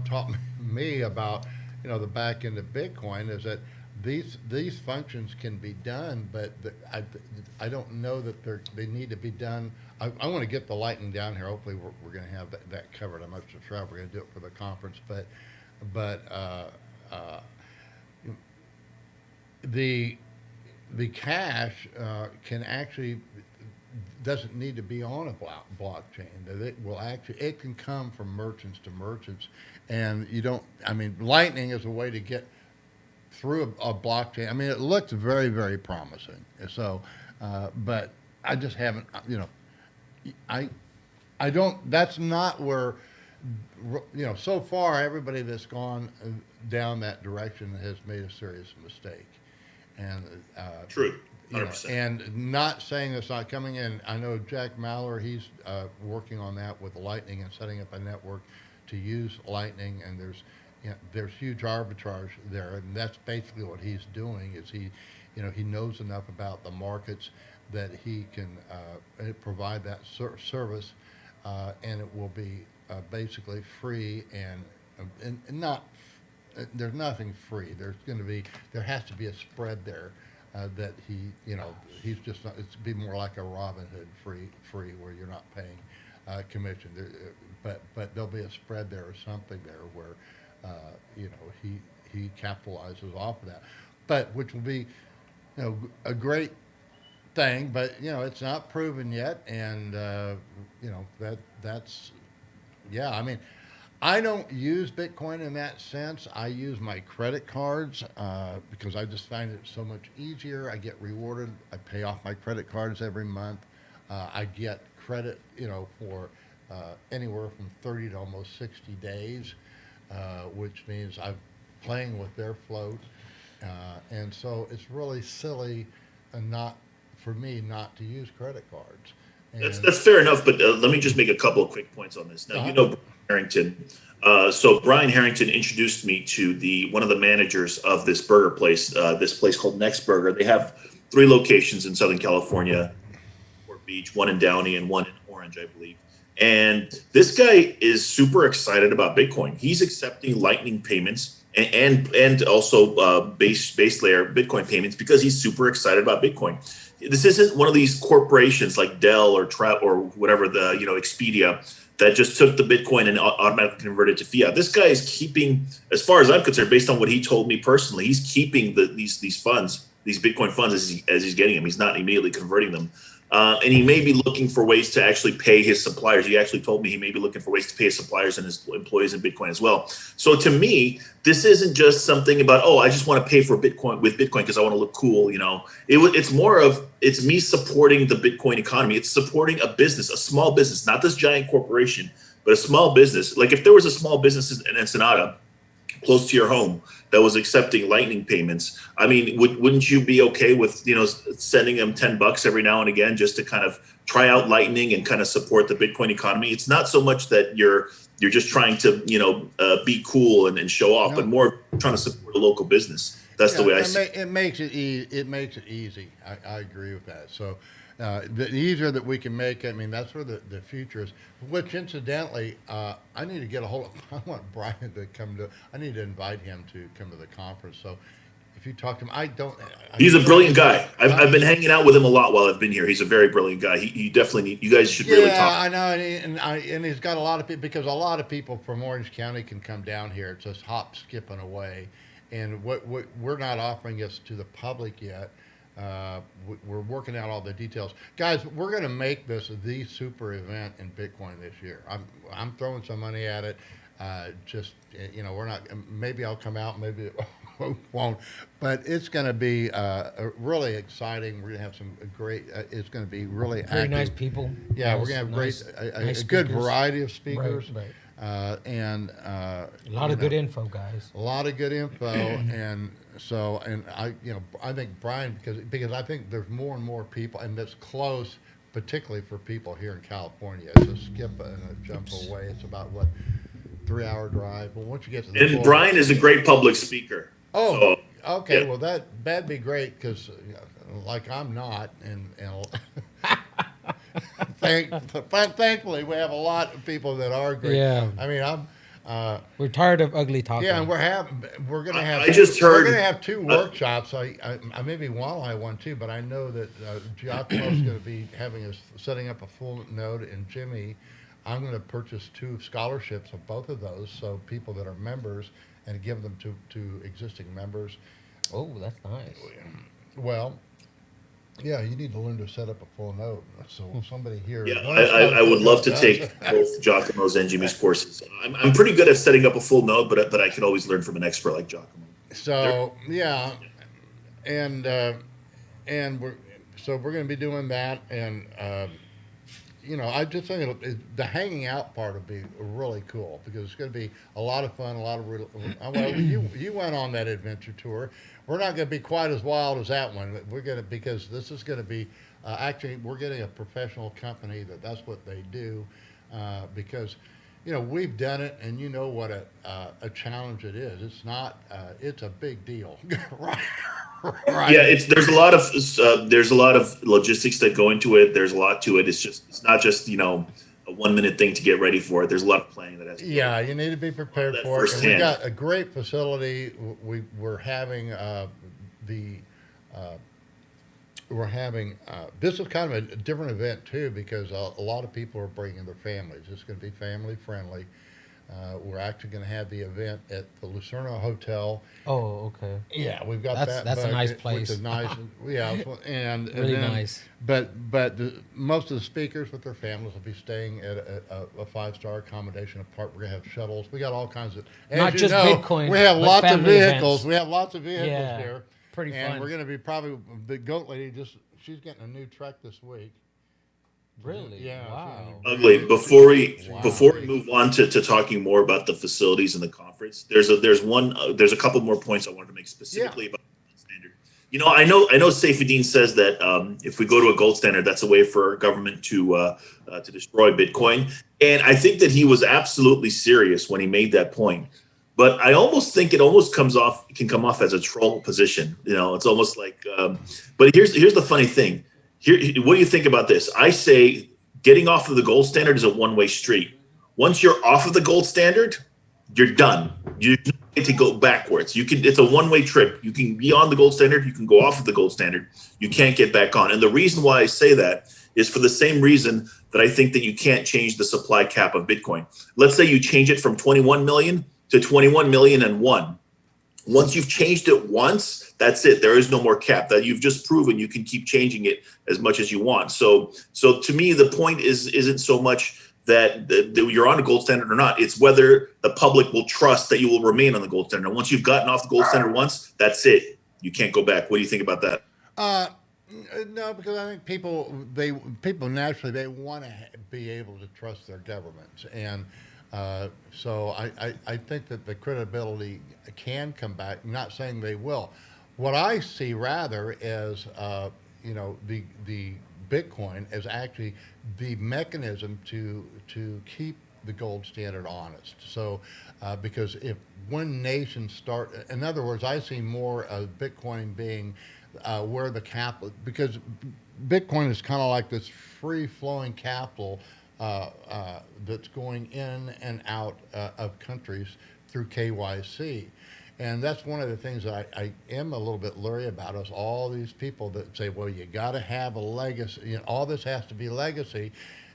taught me about, the back end of Bitcoin is that these functions can be done, but I don't know that they need to be done. I want to get the lightning down here. Hopefully, we're going to have that covered. I'm not sure how we're going to do it for the conference, but the cash can actually doesn't need to be on a blockchain. That it can come from merchants to merchants, and you don't. I mean, Lightning is a way to get through a blockchain. I mean, it looks very, very promising. So, but I just haven't. I don't. That's not where. So far everybody that's gone down that direction has made a serious mistake, and True. 100%. and not saying it's not coming in. I know Jack Maller, he's working on that with Lightning and setting up a network to use Lightning, and there's huge arbitrage there, and that's basically what he's doing. Is he knows enough about the markets that he can provide that service, and it will be basically free and not. There's nothing free. There has to be a spread there. That he's just not. It's be more like a Robin Hood free where you're not paying commission. But there'll be a spread there or something there where he capitalizes off of that. But which will be a great thing. But it's not proven yet, and that's yeah. I mean, I don't use Bitcoin in that sense. I use my credit cards because I just find it so much easier. I get rewarded. I pay off my credit cards every month. I get credit, for anywhere from 30 to almost 60 days, which means I'm playing with their float. And so it's really silly for me not to use credit cards. That's fair enough, but let me just make a couple of quick points on this. Now, Brian Harrington. So Brian Harrington introduced me to one of the managers of this burger place, this place called Next Burger. They have 3 locations in Southern California, Port Beach, one in Downey and one in Orange, I believe. And this guy is super excited about Bitcoin. He's accepting Lightning payments and also base layer Bitcoin payments because he's super excited about Bitcoin. This isn't one of these corporations like Dell or whatever the Expedia that just took the Bitcoin and automatically converted to fiat. This guy is keeping, as far as I'm concerned, based on what he told me personally, he's keeping these funds, these Bitcoin funds as he's getting them. He's not immediately converting them. And he may be looking for ways to actually pay his suppliers. He actually told me he may be looking for ways to pay his suppliers and his employees in Bitcoin as well. So to me, this isn't just something about, I just want to pay for Bitcoin because I want to look cool. It's me supporting the Bitcoin economy. It's supporting a business, a small business, not this giant corporation, but a small business. Like if there was a small business in Ensenada close to your home that was accepting Lightning payments, I mean, wouldn't you be okay with, sending them $10 every now and again just to kind of try out Lightning and kind of support the Bitcoin economy? It's not so much that you're just trying to, be cool and show off, but more trying to support a local business. That's the way I see it. It makes it easy. I agree with that. So the easier that we can make it, I mean, that's where the future is. Which, incidentally, I need to get a hold of. I want Brian to come to. I need to invite him to come to the conference. So if you talk to him, He's a brilliant guy. I've been hanging out with him a lot while I've been here. He's a very brilliant guy. He definitely you guys should really talk. Yeah, I know, and he's got a lot of people because a lot of people from Orange County can come down here. It's just hop, skipping away. And what we're not offering this to the public yet. We're working out all the details, guys. We're going to make this the super event in Bitcoin this year. I'm throwing some money at it. We're not. Maybe I'll come out. Maybe it won't. But it's going to be really exciting. We're going to have some great. It's going to be really very active. Nice people. Yeah, we're going to have a good variety of speakers. Right. And a lot of good info, guys. A lot of good info, and I think Brian, because I think there's more and more people, and that's close, particularly for people here in California. It's a skip and a jump away. It's about 3-hour drive. But once you get to the and Brian is a great public speaker. Oh, so, okay. Yeah. Well, that'd be great because, like, I'm not, and thankfully we have a lot of people that are great. Yeah. I mean, We're tired of ugly talking. Yeah, and we're gonna have I just we're heard. gonna have two workshops. I maybe Walleye one too, but I know that Giacomo's gonna be having us setting up a full node, and Jimmy, I'm gonna purchase two scholarships of both of those, so people that are members and give them to existing members. Oh, that's nice. Well, yeah, you need to learn to set up a full node. So somebody here Yeah, learns how I would love do to it. take both Giacomo's and Jimmy's courses. I'm pretty good at setting up a full node, but I can always learn from an expert like Giacomo. So yeah, and we're we're going to be doing that, and I just think the hanging out part will be really cool because it's going to be a lot of fun, a lot of well, you went on that adventure tour. We're not going to be quite as wild as that one. We're going to because this is going to be actually we're getting a professional company that's what they do because. We've done it, and you know what a challenge it is. It's not. It's a big deal, right? Right. Yeah, there's a lot of logistics that go into it. There's a lot to it. It's not just a 1 minute thing to get ready for it. There's a lot of planning that has to go. Yeah, you need to be prepared That for it. And we firsthand. got a great facility. We're having the. We're having this is kind of a different event too because a lot of people are bringing their families. It's going to be family friendly. We're actually going to have the event at the Lucerna Hotel. Oh, okay. Yeah, we've got That's a nice which place. is nice. Yeah, and Really then, nice. But most of the speakers with their families will be staying at a 5-star accommodation apart. We're gonna have shuttles. We got all kinds of. As Not you just know, Bitcoin, We have but lots of family vehicles. events. We have lots of vehicles Yeah, here. pretty And fun. we're gonna be probably the goat lady. She's getting a new truck this week. Really? Yeah. Wow. Ugly. Wow. Before we move on to talking more about the facilities and the conference, there's a couple more points I wanted to make specifically about the gold standard. I know Saifedean says that if we go to a gold standard, that's a way for government to destroy Bitcoin, and I think that he was absolutely serious when he made that point. But I almost think it can come off as a troll position. It's almost like. But here's the funny thing. What do you think about this? I say getting off of the gold standard is a one-way street. Once you're off of the gold standard, you're done. You don't get to go backwards. It's a one-way trip. You can be on the gold standard. You can go off of the gold standard. You can't get back on. And the reason why I say that is for the same reason that I think that you can't change the supply cap of Bitcoin. Let's say you change it from 21 million to 21 million and one. Once you've changed it once, that's it. There is no more cap. That you've just proven you can keep changing it as much as you want. So to me, the point isn't so much that you're on a gold standard or not. It's whether the public will trust that you will remain on the gold standard. And once you've gotten off the gold standard once, that's it. You can't go back. What do you think about that? No, because I think people naturally they want to be able to trust their governments, and so I think that the credibility can come back. I'm not saying they will. What I see rather is the Bitcoin as actually the mechanism to keep the gold standard honest. So because if one nation in other words, I see more of Bitcoin being where the capital, because Bitcoin is kind of like this free-flowing capital that's going in and out of countries through KYC. And that's one of the things that I am a little bit leery about is all these people that say, well, you got to have a legacy. All this has to be legacy.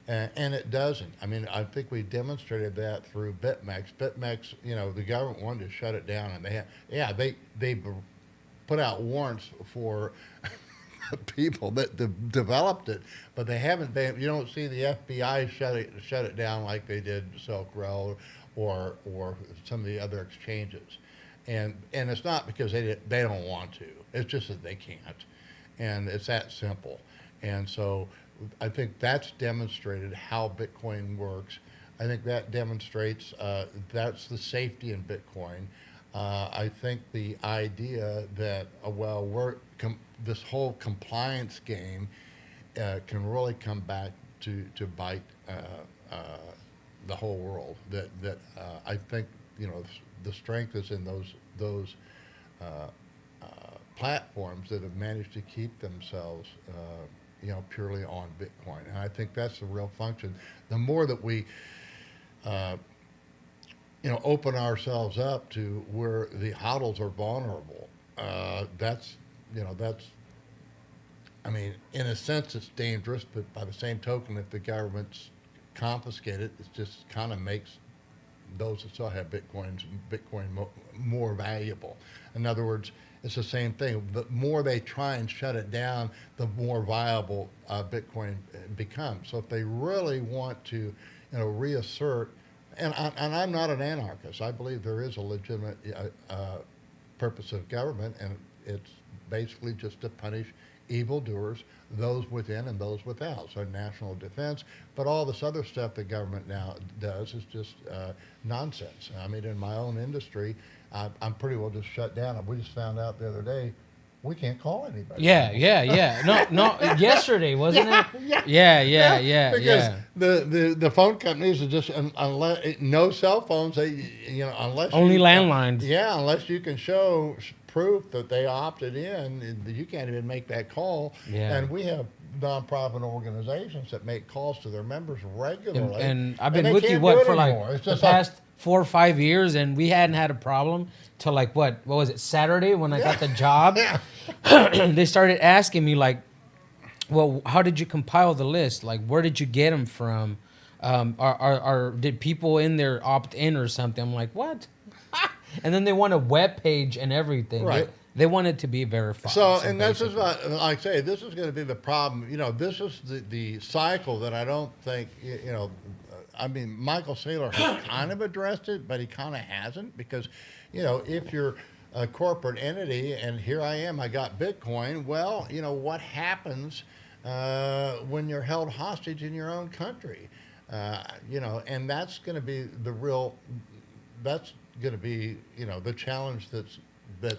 And it doesn't. I mean, I think we demonstrated that through BitMEX. BitMEX, the government wanted to shut it down, and they put out warrants for people that developed it, but they haven't been. You don't see the FBI shut it down like they did Silk Road or some of the other exchanges, and it's not because they don't want to. It's just that they can't, and it's that simple. And so I think that's demonstrated how Bitcoin works. I think that demonstrates that's the safety in Bitcoin. I think the idea that this whole compliance game can really come back to bite the whole world. That I think the strength is in those platforms that have managed to keep themselves purely on Bitcoin, and I think that's the real function. The more that we open ourselves up to where the hodls are vulnerable. That's, that's, I mean, in a sense, it's dangerous, but by the same token, if the government's confiscate it, it just kind of makes those that still have Bitcoin more valuable. In other words, it's the same thing. The more they try and shut it down, the more viable Bitcoin becomes. So if they really want to, reassert, and I'm not an anarchist. I believe there is a legitimate purpose of government, and it's basically just to punish evildoers, those within and those without. So national defense, but all this other stuff the government now does is just nonsense. I mean, in my own industry, I'm pretty well just shut down. We just found out the other day we can't call anybody. Yeah. No, yesterday, wasn't it? Yeah. Because the phone companies are just, unless, no cell phones, unless only landlines. Yeah, unless you can show proof that they opted in, you can't even make that call. Yeah. And we have nonprofit organizations that make calls to their members regularly. And I've been with you, for like the past 4 or 5 years, and we hadn't had a problem till like, what was it, Saturday when I got the job? They started asking me like, well, how did you compile the list? Like, where did you get them from? Did people in there opt in or something? I'm like, what? And then they want a web page and everything. Right. They want it to be verified. So and this is what, like I say, this is going to be the problem. This is the cycle that I don't think, I mean, Michael Saylor has kind of addressed it, but he kind of hasn't, because, if you're a corporate entity and here I am, I got Bitcoin, well, what happens when you're held hostage in your own country? And that's going to be the challenge that's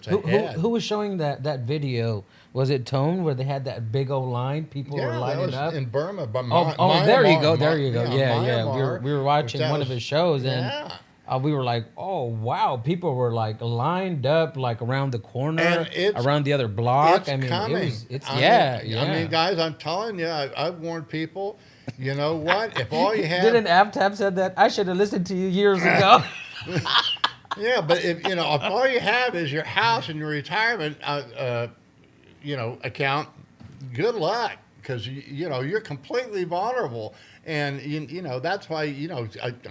ahead. Who was showing that video? Was it Tone where they had that big old line? People were lining up in Burma. But there you go. Yeah. Myanmar, We were watching one of his shows, and we were like, oh wow, people were like lined up like around the corner, around the other block. It's coming. I mean, guys, I'm telling you, I've warned people. You know what? If all you have, didn't Avtab said that? I should have listened to you years ago. Yeah, but if all you have is your house and your retirement, account, good luck, because you're completely vulnerable, and that's why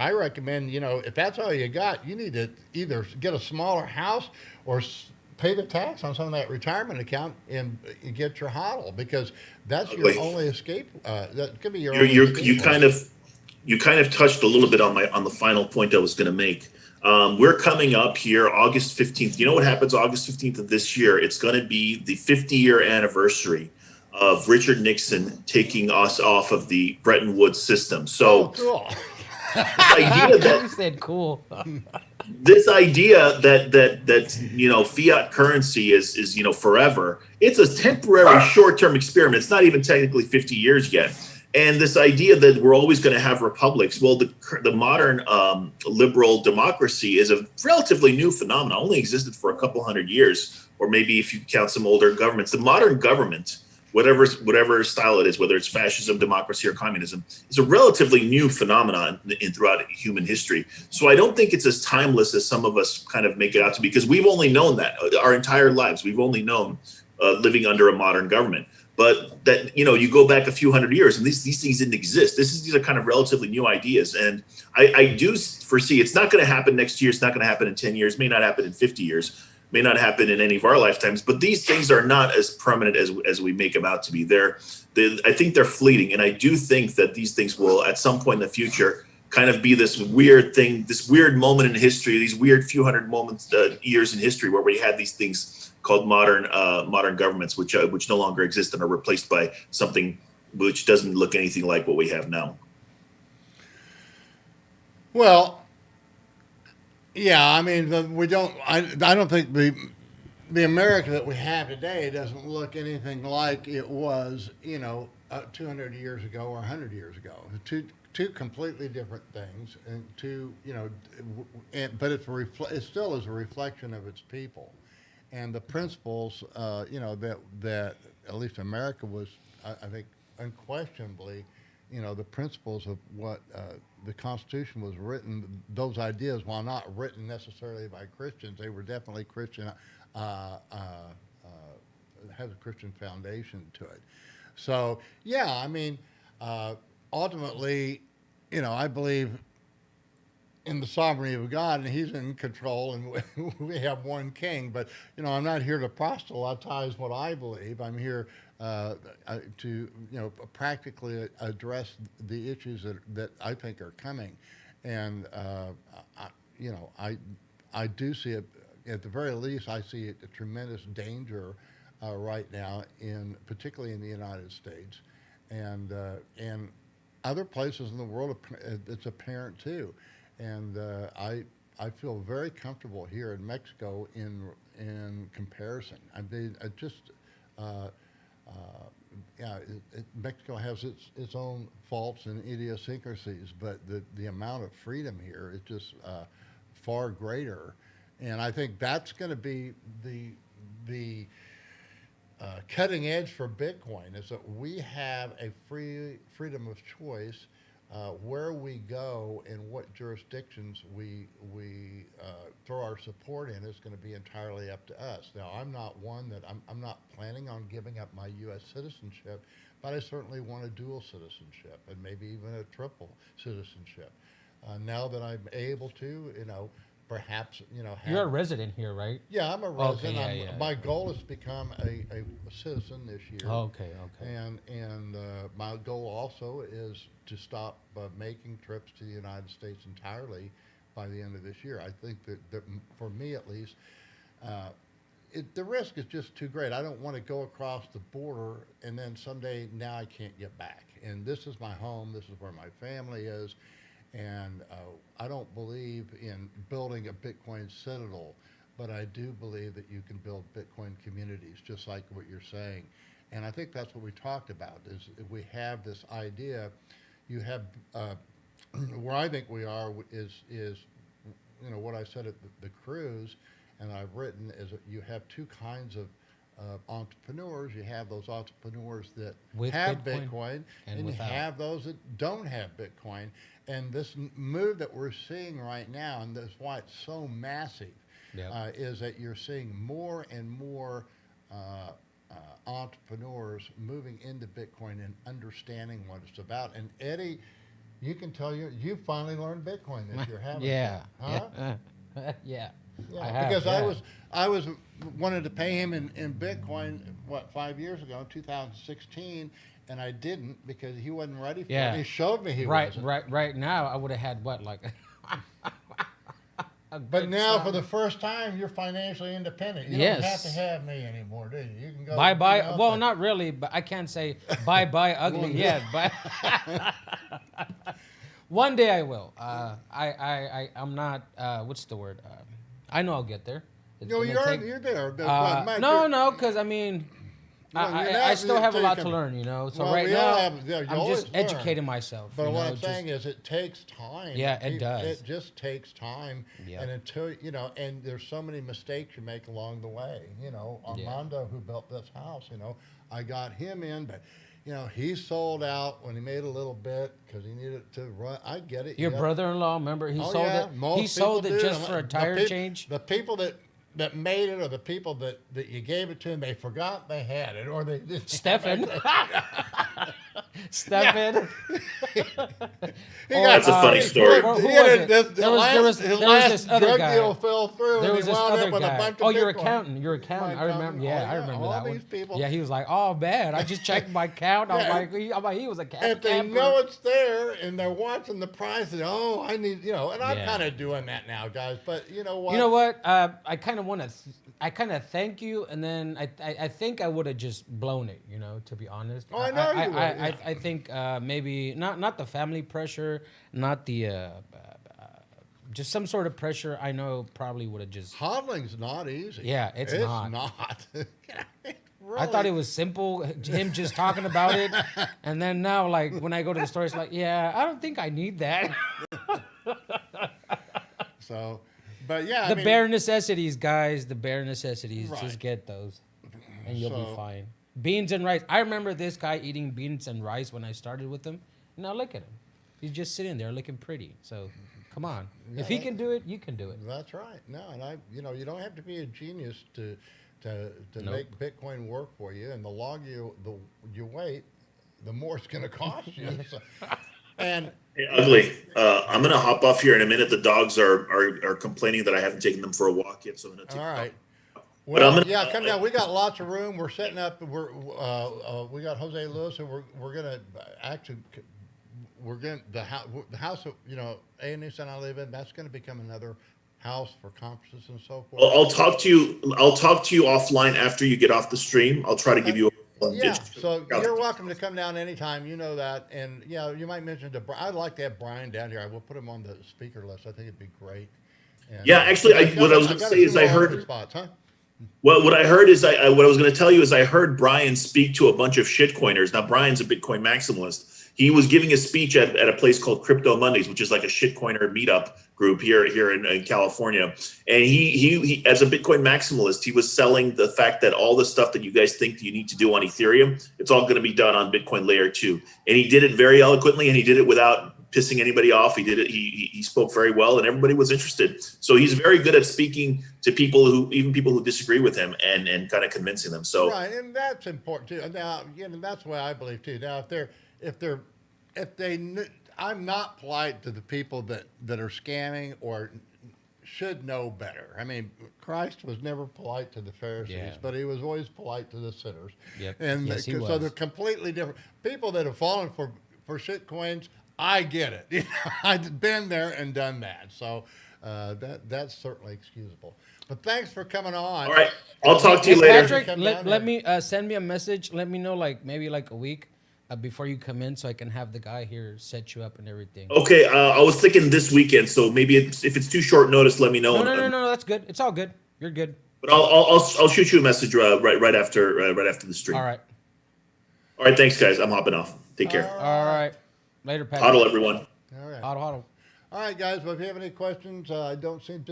I recommend if that's all you got, you need to either get a smaller house or pay the tax on some of that retirement account and get your hodl, because that's your only escape. That could be your. You kind of touched a little bit on the final point I was going to make. We're coming up here August 15th. You know what happens August 15th of this year? It's going to be the 50-year anniversary of Richard Nixon taking us off of the Bretton Woods system. So, cool. This idea that You said cool. This idea that fiat currency is forever. It's a temporary short-term experiment. It's not even technically 50 years yet. And this idea that we're always going to have republics, well, the modern liberal democracy is a relatively new phenomenon. Only existed for a couple hundred years, or maybe if you count some older governments. The modern government, whatever style it is, whether it's fascism, democracy, or communism, is a relatively new phenomenon throughout human history. So I don't think it's as timeless as some of us kind of make it out to be, because we've only known that our entire lives. We've only known living under a modern government. But that, you go back a few hundred years and these things didn't exist. These are kind of relatively new ideas. And I do foresee it's not going to happen next year. It's not going to happen in 10 years, may not happen in 50 years, may not happen in any of our lifetimes. But these things are not as permanent as we make them out to be. I think they're fleeting. And I do think that these things will, at some point in the future, kind of be this weird thing, this weird moment in history, these weird few hundred years in history where we had these things called modern governments, which no longer exist and are replaced by something which doesn't look anything like what we have now. Well, yeah, I mean, we don't. I don't think the America that we have today doesn't look anything like it was, 200 years ago or 100 years ago. Two completely different things, and but it still is a reflection of its people. And the principles, that at least America was, I think, unquestionably the principles of what the Constitution was written, those ideas, while not written necessarily by Christians, they were definitely Christian, has a Christian foundation to it. So, yeah, I mean, ultimately, I believe in the sovereignty of God, and He's in control, and we have one King. But I'm not here to proselytize what I believe. I'm here to practically address the issues that I think are coming, and I do see it. At the very least, I see a tremendous danger right now, particularly in the United States, and other places in the world. It's apparent too. And I feel very comfortable here in Mexico in comparison. I mean, Mexico has its own faults and idiosyncrasies, but the amount of freedom here is just far greater, and I think that's going to be the cutting edge for Bitcoin, is that we have a freedom of choice. Where we go and what jurisdictions we throw our support in is going to be entirely up to us. Now, I'm not one that I'm not planning on giving up my U.S. citizenship, but I certainly want a dual citizenship and maybe even a triple citizenship. Now that I'm able to, perhaps, You're a resident here, right? Yeah, I'm a resident. Okay, My goal is to become a citizen this year. Okay. And my goal also is to stop making trips to the United States entirely by the end of this year. I think that for me at least, the risk is just too great. I don't want to go across the border and then someday now I can't get back. And this is my home. This is where my family is. And I don't believe in building a Bitcoin citadel, but I do believe that you can build Bitcoin communities, just like what you're saying. And I think that's what we talked about, is if we have this idea, you have, where I think we are is what I said at the cruise, and I've written, is that you have two kinds of entrepreneurs. You have those entrepreneurs that have Bitcoin and you have those that don't have Bitcoin. And this move that we're seeing right now, and that's why it's so massive, is that you're seeing more and more entrepreneurs moving into Bitcoin and understanding what it's about. And Eddie, you can tell you finally learned Bitcoin this year, haven't you? Huh? Yeah. Yeah, because I was wanted to pay him in Bitcoin 5 years ago, in 2016, and I didn't because he wasn't ready for it. He showed me he wasn't. Right now I would have had But now, for the first time, you're financially independent. You don't have to have me anymore, do you? You can go bye. Well, not really, but I can't say bye ugly yet. But one day I will. I'm not. What's the word? I know I'll get there. You're there. No, because I mean, I still have a lot to learn, So right now, I'm just educating myself. But what I'm saying is, it takes time. Yeah, it does. It just takes time, and until and there's so many mistakes you make along the way. Armando, who built this house, I got him in, but. He sold out when he made a little bit because he needed to run. I get it. Your brother-in-law, remember, he sold it. He sold it just for a tire change. The people that made it, or the people that you gave it to, and they forgot they had it, or they just Stefan. That's a funny story. Who was it? There was this other drug guy. deal fell through. There was this other guy. Oh, your accountant. I remember. Yeah, I remember that one. People. Yeah, he was like, "Oh, bad. I just checked my count." I'm like, he was a camper. If they know it's there and they're watching the price, I need, and I'm kind of doing that now, guys. But you know what? You know what? I kind of want to. I kind of thank you, and then I think I would have just blown it, to be honest. Oh, I know you would. I think maybe not the family pressure, not the just some sort of pressure. I know probably would have just. Hodling's not easy. Yeah, it's not. Really? I thought it was simple, him just talking about it, and then now, like when I go to the store, it's like, yeah, I don't think I need that. So. But yeah, bare necessities, guys. The bare necessities. Right. Just get those, and you'll be fine. Beans and rice. I remember this guy eating beans and rice when I started with him, Now look at him. He's just sitting there looking pretty. So, come on. If he can do it, you can do it. That's right. No, and you don't have to be a genius to Nope. make Bitcoin work for you. And the longer you wait, the more it's going to cost you. So, and Hey, Ugly. I'm gonna hop off here in a minute. The dogs are complaining that I haven't taken them for a walk yet, so I'm gonna take. all right. But I'm Well, gonna- yeah, come down. We got lots of room. We're setting up. We got Jose Lewis, and we're gonna actually the house that A&E and I live in. That's gonna become another house for conferences and so forth. I'll talk to you. I'll talk to you offline after you get off the stream. I'll try to give you. Yeah, so you're welcome to come down anytime. You know that, and you might mention to. I'd like to have Brian down here. I will put him on the speaker list. I think it'd be great. And, Yeah, actually, what I was gonna say is I heard. Spots, huh? Well, what I heard is what I was going to tell you is I heard Brian speak to a bunch of shitcoiners. Now, Brian's a Bitcoin maximalist. He was giving a speech at a place called Crypto Mondays, which is like a shitcoiner meetup group here in California. And he as a Bitcoin maximalist, he was selling the fact that all the stuff that you guys think you need to do on Ethereum, it's all going to be done on Bitcoin layer 2. And he did it very eloquently, and he did it without pissing anybody off. He did it. He spoke very well, and everybody was interested. So he's very good at speaking to people who disagree with him and kind of convincing them. So right, and that's important too. Now, that's what I believe too. Now, I'm not polite to the people that are scamming or should know better. I mean, Christ was never polite to the Pharisees, but he was always polite to the sinners. Yep. And Yes, he so was. they're completely different. People that have fallen for shit coins, I get it. I've been there and done that. So that's certainly excusable. But thanks for coming on. all right, I'll talk to you later. Patrick, Come let down me send me a message. Let me know maybe a week before you come in, so I can have the guy here set you up and everything. Okay, I was thinking this weekend, so maybe if it's too short notice, let me know. No, that's good. It's all good. You're good. But I'll shoot you a message right after the stream. All right. All right, thanks guys. I'm hopping off. Take care. All right. Later, Patrick. Huddle everyone. All right. Huddle. All right, guys. Well, if you have any questions, I don't seem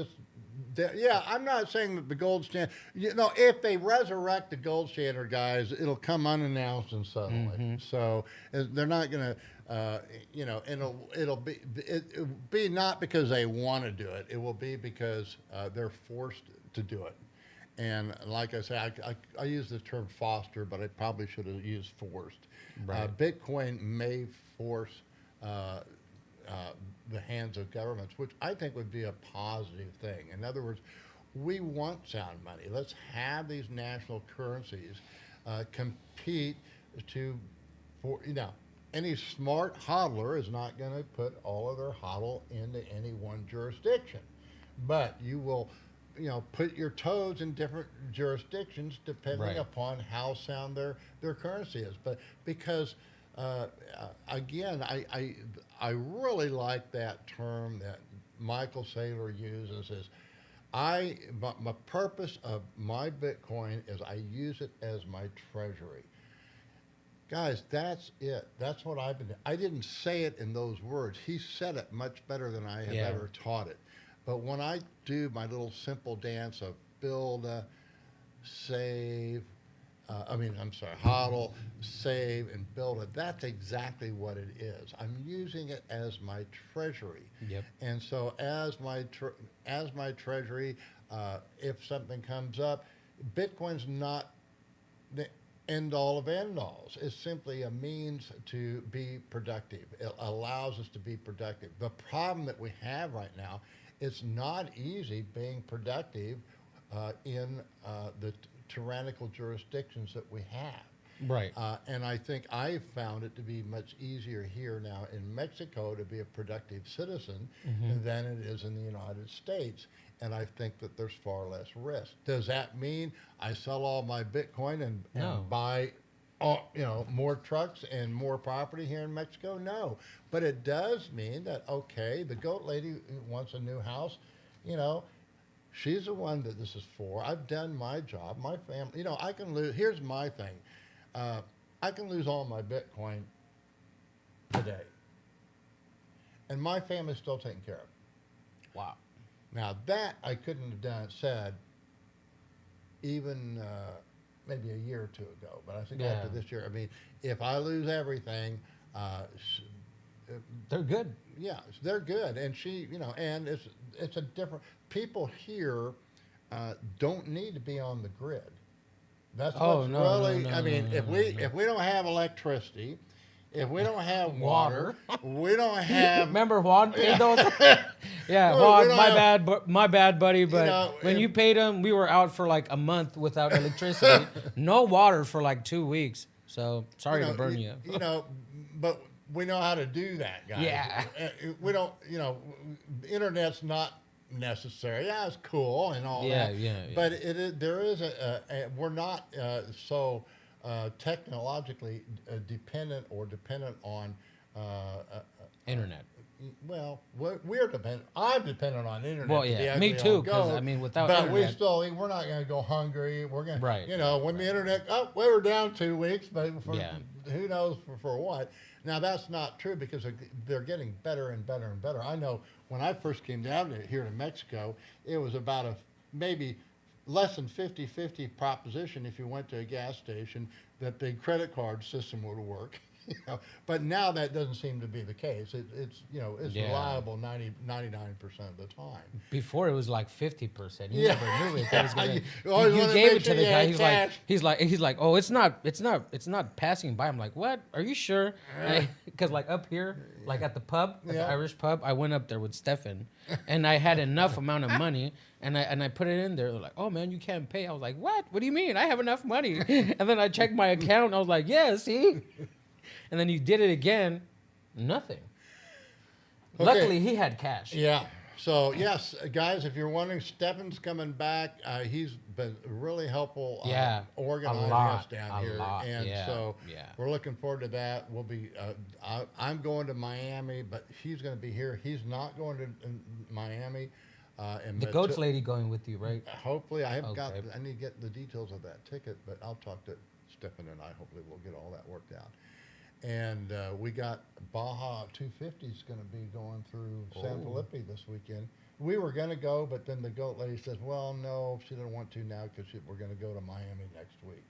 yeah, I'm not saying that the gold standard. If they resurrect the gold standard, guys, it'll come unannounced and suddenly. Mm-hmm. So they're not going to, it'll be not because they want to do it. It will be because they're forced to do it. And like I say, I use the term foster, but I probably should have used forced. Right. Bitcoin may force the hands of governments, which I think would be a positive thing. In other words, we want sound money. Let's have these national currencies compete for any smart hodler is not going to put all of their hodl into any one jurisdiction, but you will put your toes in different jurisdictions depending upon how sound their currency is. But because again, I really like that term that Michael Saylor uses is my purpose of my Bitcoin is I use it as my treasury. Guys, that's it. That's what I've been doing. I didn't say it in those words. He said it much better than I have ever taught it. But when I do my little simple dance of build, save, hodl, save, and build it. That's exactly what it is. I'm using it as my treasury. Yep. And so as my treasury, if something comes up, Bitcoin's not the end all of end alls. It's simply a means to be productive. It allows us to be productive. The problem that we have right now, it's not easy being productive in the tyrannical jurisdictions that we have. Right. And I think I've found it to be much easier here now in Mexico to be a productive citizen than it is in the United States. And I think that there's far less risk. Does that mean I sell all my Bitcoin and buy more trucks and more property here in Mexico? No. But it does mean that, okay, the goat lady wants a new house, she's the one that this is for. I've done my job. My family, I can lose. Here's my thing. I can lose all my Bitcoin today. And my family's still taken care of. Wow. Now that I couldn't have said even maybe a year or two ago. But I think after this year, if I lose everything, They're good. yeah, they're good, and she, and it's a different. People here don't need to be on the grid. That's what's really. I mean, if we don't have electricity, if we don't have water, we don't have. Remember Juan paid those? Yeah, Well, we Juan, don't my have- bad, my bad, buddy. But when if- you paid him, we were out for like a month without electricity, no water for like 2 weeks. So sorry to burn you. But we know how to do that, guys. Yeah. We don't. Internet's not necessary. Yeah, it's cool and all that. Yeah. But there is we're not so technologically dependent on. Internet. Well, we're dependent. I'm dependent on internet. Well, to yeah, be me able too. to Because go. I mean, without But internet, we're not going to go hungry. We're going to, Right, when the internet, we were down 2 weeks, but Yeah. who knows for what. Now, that's not true because they're getting better and better and better. I know when I first came down here to Mexico, it was about maybe less than 50-50 proposition if you went to a gas station that the credit card system would work. But now that doesn't seem to be the case. It's Yeah. reliable 99% of the time. before it was like 50%. You Yeah. never knew if it was gonna. You always You wanna gave make it to sure the you guy. had He's cash. like, oh, it's not passing by. I'm like, what? Are you sure? Because like up here, like at the pub, at the Yeah. Irish pub, I went up there with Stefan, and I had enough amount of money, and I put it in there. They're like, oh man, you can't pay. I was like, what? What do you mean? I have enough money. And then I checked my account. And I was like, yeah, see. And then you did it again, nothing. Okay. Luckily, he had cash. Yeah. So yes, guys, if you're wondering, Stefan's coming back. He's been really helpful. Organizing us down here, and so we're looking forward to that. We'll be. I'm going to Miami, but he's going to be here. He's not going to Miami. The goats lady going with you, right? Hopefully, I haven't got. Okay. I need to get the details of that ticket, but I'll talk to Stefan and I. Hopefully, we'll get all that worked out. And we got Baja 250 is going to be going through San Felipe this weekend. We were going to go, but then the goat lady says, well, no, she doesn't want to now because we're going to go to Miami next week.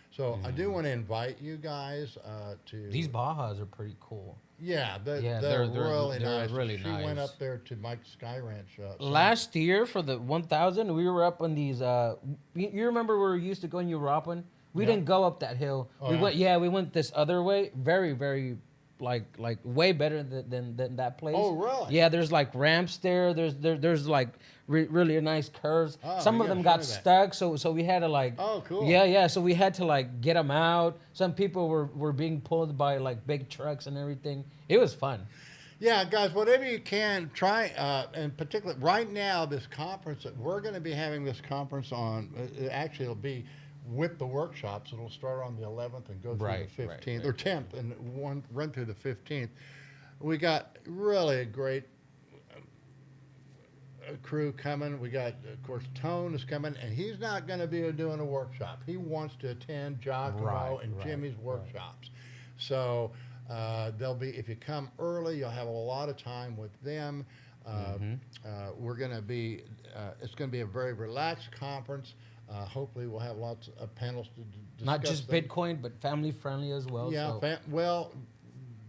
So I do want to invite you guys to... These Bajas are pretty cool. Yeah, they're they're nice. really she nice. went up there to Mike's Sky Ranch. Last year for the 1,000, we were up on these... you remember where we used to go in Uruapan? We didn't go up that hill. Oh, we went this other way. Very, very, like way better than that place. Oh, really? Yeah, there's like ramps there. There's like really nice curves. Oh, Some you of them gotta got show me stuck, so we had to like. Oh, cool. Yeah. So we had to like get them out. Some people were being pulled by like big trucks and everything. It was fun. Yeah, guys, whatever you can, try, in particular, right now, this conference, we're going to be having this conference on, actually it'll be with the workshops. It'll start on the 11th and go through the 15th, or 10th, and run through the 15th. We got really a great crew coming. We got, of course, Tone is coming, and he's not going to be doing a workshop. He wants to attend Giacomo and Jimmy's workshops. So they'll be, if you come early, you'll have a lot of time with them. We're going to be, it's going to be a very relaxed conference. Hopefully we'll have lots of panels to discuss. Not just them. Bitcoin, but family friendly as well. Yeah, so. Well,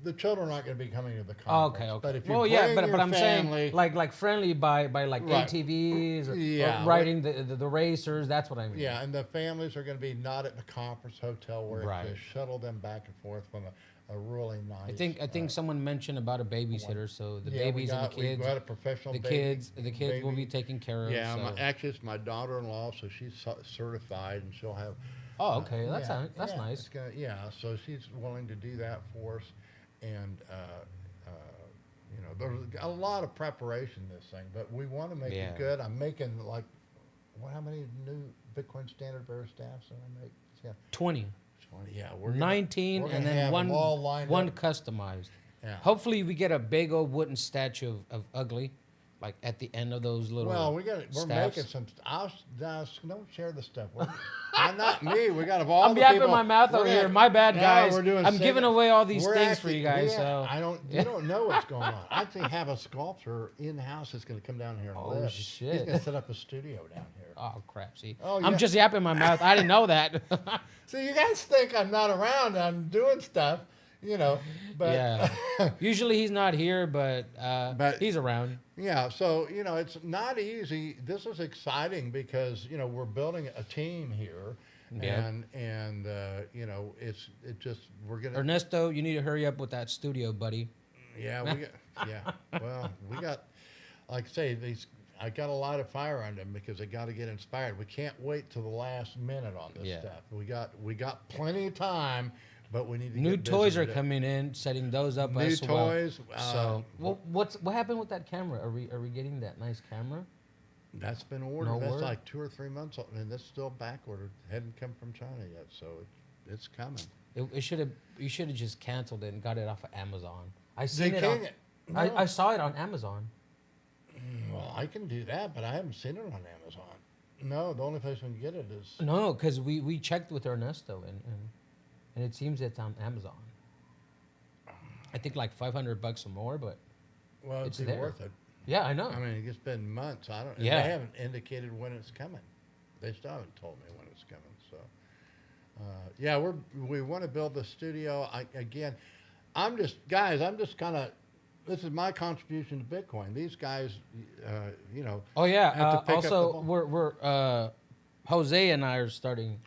the children aren't going to be coming to the Oh, conference. okay. But if you Well, bring yeah, your but I'm family, saying like friendly by like Right. ATVs or Yeah, riding the racers. That's what I mean. yeah, and the families are going to be not at the conference hotel where Right. they shuttle them back and forth from a really nice. I think someone mentioned about a babysitter, so the yeah, babies and the we kids. got a professional The baby- kids will be baby. taken care of. Yeah, so. actually, it's my daughter-in-law, so she's certified, and she'll have. Oh, okay, that's yeah, nice. it's so she's willing to do that for us, and there's a lot of preparation in this thing, but we want to make Yeah. it good. I'm making how many new Bitcoin Standard Bearer staffs did I make? Yeah, 20, 20. Yeah, we're 19, we're and gonna then have them all lined one up. customized. Yeah. Hopefully, we get a big old wooden statue of Ugly, like at the end of those little. Well, we're staffs. making some. Don't share the stuff. I'm not me. We got all I'm the yapping people. my mouth We're over gonna- here. My bad, No, guys. we're doing I'm giving away all these things for you guys. So You don't know what's going on. I actually have a sculptor in the house that's going to come down here and Oh, live. shit. He's going to set up a studio down here. Oh crap! See, Oh, I'm yeah. just yapping my mouth. I didn't know that. So you guys think I'm not around? I'm doing stuff. you know, but Yeah. Usually he's not here, but he's around. yeah, so you know, it's not easy. This is exciting because you know we're building a team here, Yeah. and you know we're gonna Ernesto, you need to hurry up with that studio, buddy. yeah we got yeah well we got like I say these I got a lot of fire on them because they got to get inspired. We can't wait till the last minute on this Yeah. stuff. We got plenty of time, but we need to New get busy toys are with it. coming in, setting those up New as well. toys. So, what happened with that camera? Are we getting that nice camera? That's been ordered. No That's word? like 2 or 3 months, and that's still back ordered. Hadn't come from China yet, so it's coming. It should have. You should have just canceled it and got it off of Amazon. I seen it. can't. I saw it on Amazon. Well, I can do that, but I haven't seen it on Amazon. No, the only place we can get it is. No, because we checked with Ernesto and it seems it's on Amazon. I think like $500 or more, but Well, it's it'd be there. worth it. yeah, I know. I mean, it's been months. I don't. Yeah. They haven't indicated when it's coming. They still haven't told me when it's coming. So, yeah, we want to build the studio. I'm just kind of. This is my contribution to Bitcoin. These guys, you know. Oh yeah. have to pick up the Also, ball. we're Jose and I are starting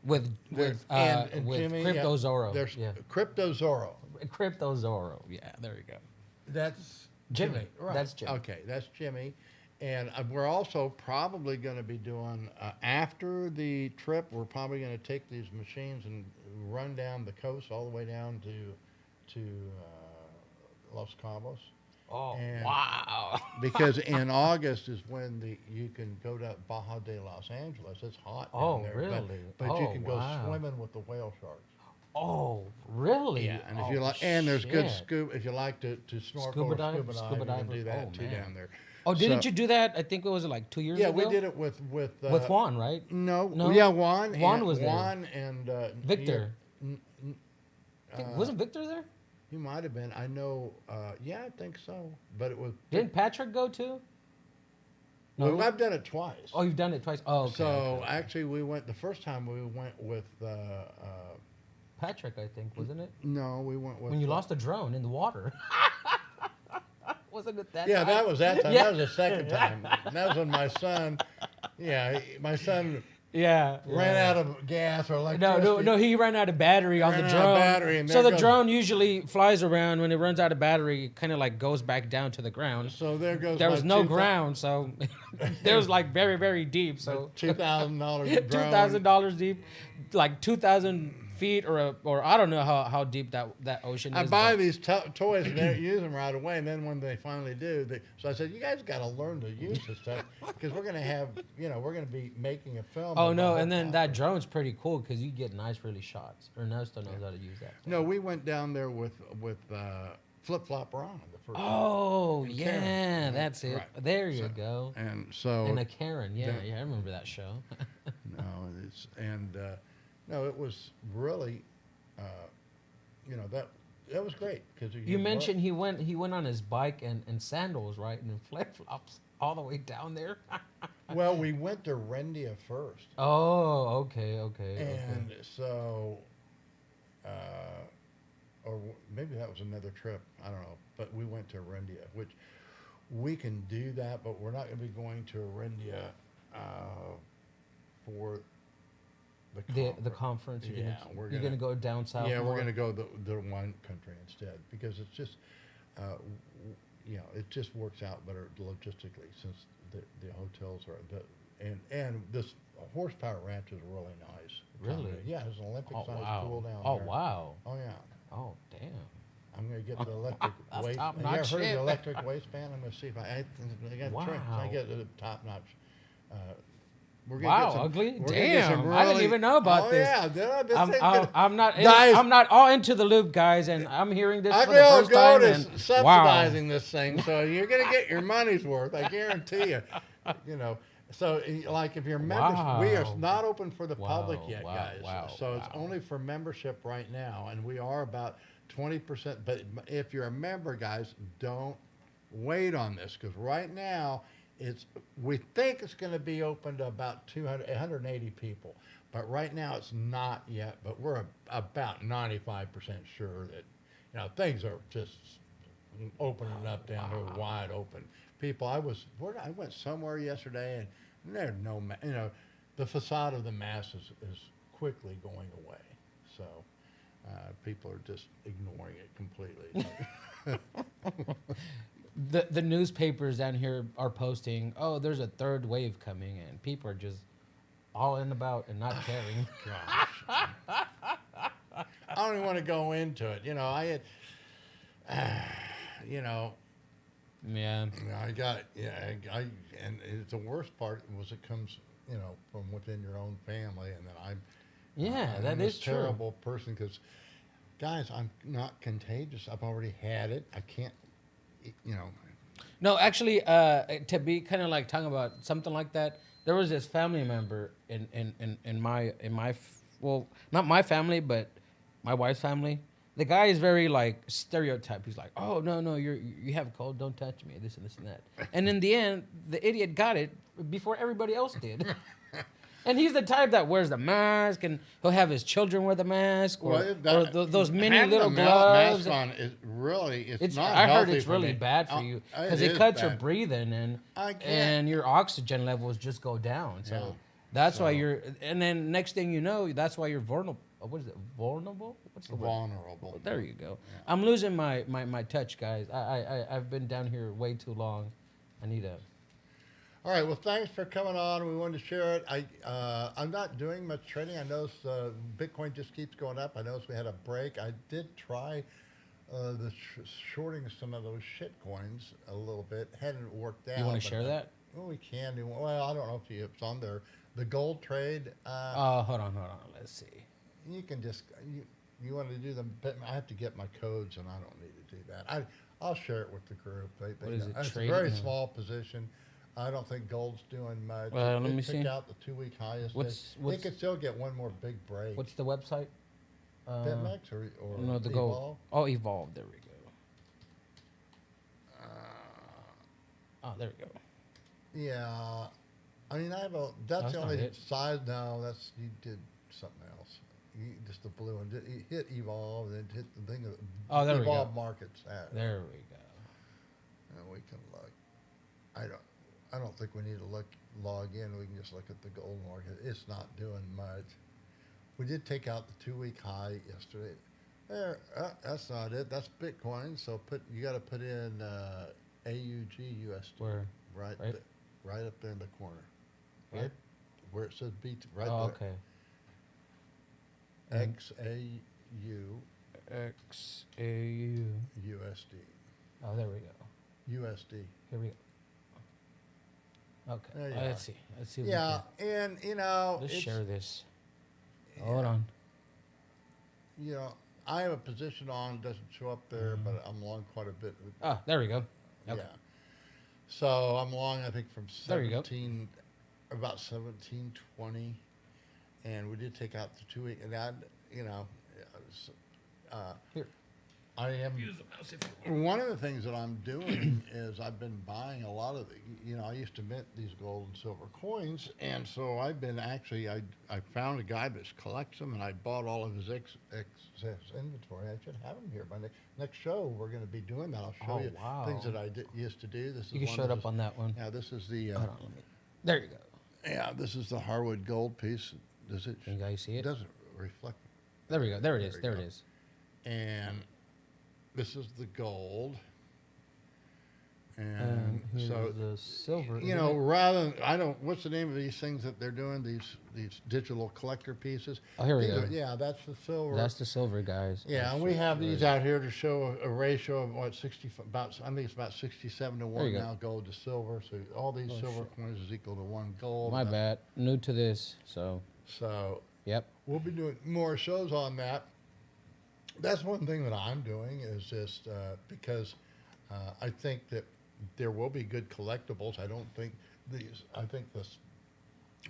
with and with Jimmy, Crypto yeah, Zorro. There's Yeah, Crypto Zorro. Crypto Zorro. Yeah, there you go. That's Jimmy. Right. That's Jimmy. Okay, that's Jimmy. And we're also probably going to be doing, after the trip, we're probably going to take these machines and run down the coast all the way down to Los Cabos. Oh And- wow. Because in August is when you can go to Baja de Los Angeles. It's hot down Oh, there. really? But you Oh, can wow. go swimming with the whale sharks. Oh really? Yeah, and if Oh, you like, and there's good shit. scuba. If you like to snorkel Scuba or dive- scuba scuba dive, you can divers? do that Oh, too man. down there. Oh, didn't So- you do that? I think it was like 2 years Yeah, ago. we did it with with Juan, right? No, No? yeah, Juan. Juan and, was there. Juan and Victor. Yeah, Wasn't Victor there? he might have been. I know. Yeah, I think so. But it was. Didn't Patrick go too? Well, I've done it twice. Oh, you've done it twice. Oh, okay. so okay. actually, we went the first time. We went with. Patrick, I think, wasn't it? No, we went with. When you lost a drone in the water. Wasn't it that? Yeah, time? that was that time. Yeah. That was the second time. And that was when my son. Yeah, my son Yeah. ran out of gas or No, electricity. no, he ran out of battery on Ran the out of drone. battery, and So there the goes- drone usually flies around. When it runs out of battery, it kind of like goes back down to the ground. So there goes. There my was no 2,000 ground, so there was like very, very deep. So $2,000 drone. $2,000 deep, like 2,000 feet, or I don't know how deep that ocean is. I buy but- these toys and they don't use them right away, and then when they finally do, so I said, "You guys got to learn to use this stuff because we're gonna have, we're gonna be making a film." Oh of no! the And then whole that drone's pretty cool because you get nice, really shots. Ernesto knows how to use that. No, we went down there with Flip Flop Ron the first. Oh And yeah, Karen. that's it. Right. There you go. And so And a Karen, yeah, that- I remember that show. no, it was really, that was great because You mentioned he went on his bike and sandals, right, and flip flops all the way down there. Well, we went to Rendia first. Oh, okay. And so, or maybe that was another trip. I don't know. But we went to Arendia, which we can do that, but we're not going to be going to Arendia for The conference. Yeah, you're gonna go down south. Yeah, more? we're going to go the wine country instead because it's just, it just works out better logistically since the hotels are and this horsepower ranch is really nice. Really? Yeah, there's an Olympic sized wow. pool down Oh there. wow. Oh yeah. Oh damn. I'm gonna get the electric That's waist. top You notch ever heard of shit. the electric waistband? I'm gonna see if I got Wow. tricks. I get the top notch. We're Wow, get some, ugly. we're gonna get some Damn, I didn't really- even know about oh, this. Yeah, this thing's gonna- I'm not. Guys- I'm not all into the loop, guys, and I'm hearing this I for the feel first time. good And at subsidizing this thing, so you're gonna get your money's worth. I guarantee you. So like if you're members, we Wow. are not open for the Wow, public yet, wow, guys. wow, so it's wow. only for membership right now, and we are about 20%. But if you're a member, guys, don't wait on this because right now we think it's going to be open to about 180 people. But right now it's not yet. But we're about 95% sure that things are just opening up down here, wide open. People, I went somewhere yesterday, and there's no, the facade of the mask is quickly going away. So people are just ignoring it completely. The newspapers down here are posting, oh, there's a third wave coming, and people are just all in about and not caring. Gosh, I don't even want to go into it. I had, Yeah. I got it. Yeah, and it's the worst part was it comes, from within your own family, and then Yeah, that I'm is a true. terrible person because, guys, I'm not contagious. I've already had it. I can't, No, actually, to be kind of like talking about something like that, there was this family member in my well, not my family, but my wife's family. The guy is very like stereotyped. He's like, oh no, you have a cold, don't touch me, this and this and that. And in the end, the idiot got it before everybody else did. And he's the type that wears the mask, and he'll have his children wear the mask, or those mini having little a gloves. mask on is really it's not. I heard healthy it's for really me. bad for you It because it is cuts your bad. breathing, I can't. and your oxygen levels just go down. So Yeah. that's why you're. And then next thing you know, that's why you're vulnerable. What is it? Vulnerable? What's the word? Vulnerable. There you go. Yeah. I'm losing my touch, guys. I've been down here way too long. I need a. All right. Well, thanks for coming on. We wanted to share it. I'm not doing much trading. I noticed Bitcoin just keeps going up. I noticed we had a break. I did try shorting some of those shit coins a little bit. Hadn't worked out. You want to share that? Well, we can do. Well, I don't know if it's on there. The gold trade. Hold on. Let's see. You can just you want to do them. I have to get my codes, and I don't need to do that. I'll share it with the group. What is it, It's a trading very or- small position. I don't think gold's doing much. Let me It see. took out the 2-week highest. They could still get one more big break. What's the website? BitMEX or No, the Evolve? gold. Oh, Evolve. There we go. Oh, there we go. Yeah, I mean that's That's the not only it. size. No, you did something else. Just the blue one. You hit Evolve, and then hit the thing. Oh, there we go. Evolve markets. There we go. And we can look. I don't think we need to log in. We can just look at the gold market. It's not doing much. We did take out the 2-week high yesterday. There, that's not it. That's Bitcoin. So you got to put in AUG USD. Where? Right up there in the corner. Here? Right where it says B. Right Oh, there. okay. XAU XAU. USD. Oh, there we go. USD. Here we go. Okay. There you Let's are. see. Let's see. If Yeah, we can, and let's it's, share this. Hold on. I have a position on, doesn't show up there, but I'm long quite a bit. Oh, there we go. Okay. Yeah. So I'm long, I think, from There you go. about 1720, and we did take out the 2-week, and that, Here. I am. Use the mouse if you want. One of the things that I'm doing is I've been buying a lot of I used to mint these gold and silver coins, and so I've been actually, I found a guy that collects them, and I bought all of his excess inventory. I should have him here by next show. We're going to be doing that. I'll show you wow. things that I used to do. This You is can show it up on that one. Yeah, this is the. Hold on, let me. There you go. Yeah, this is the Harwood gold piece. Does it? Can you guys see it? Doesn't reflect. There we go. There it is. There There you it go. is. And this is the gold. And Here's so the silver. rather than, what's the name of these things that they're doing, these digital collector pieces? Oh, here we go. Yeah, that's the silver. That's the silver, guys. Yeah, and we have these out here to show a ratio of I think it's about 67 to There 1 you go. now, gold to silver. So all these silver coins is equal to 1 gold. My bad. New to this, so So yep. we'll be doing more shows on that. That's one thing that I'm doing is just because I think that there will be good collectibles. I don't think I think this,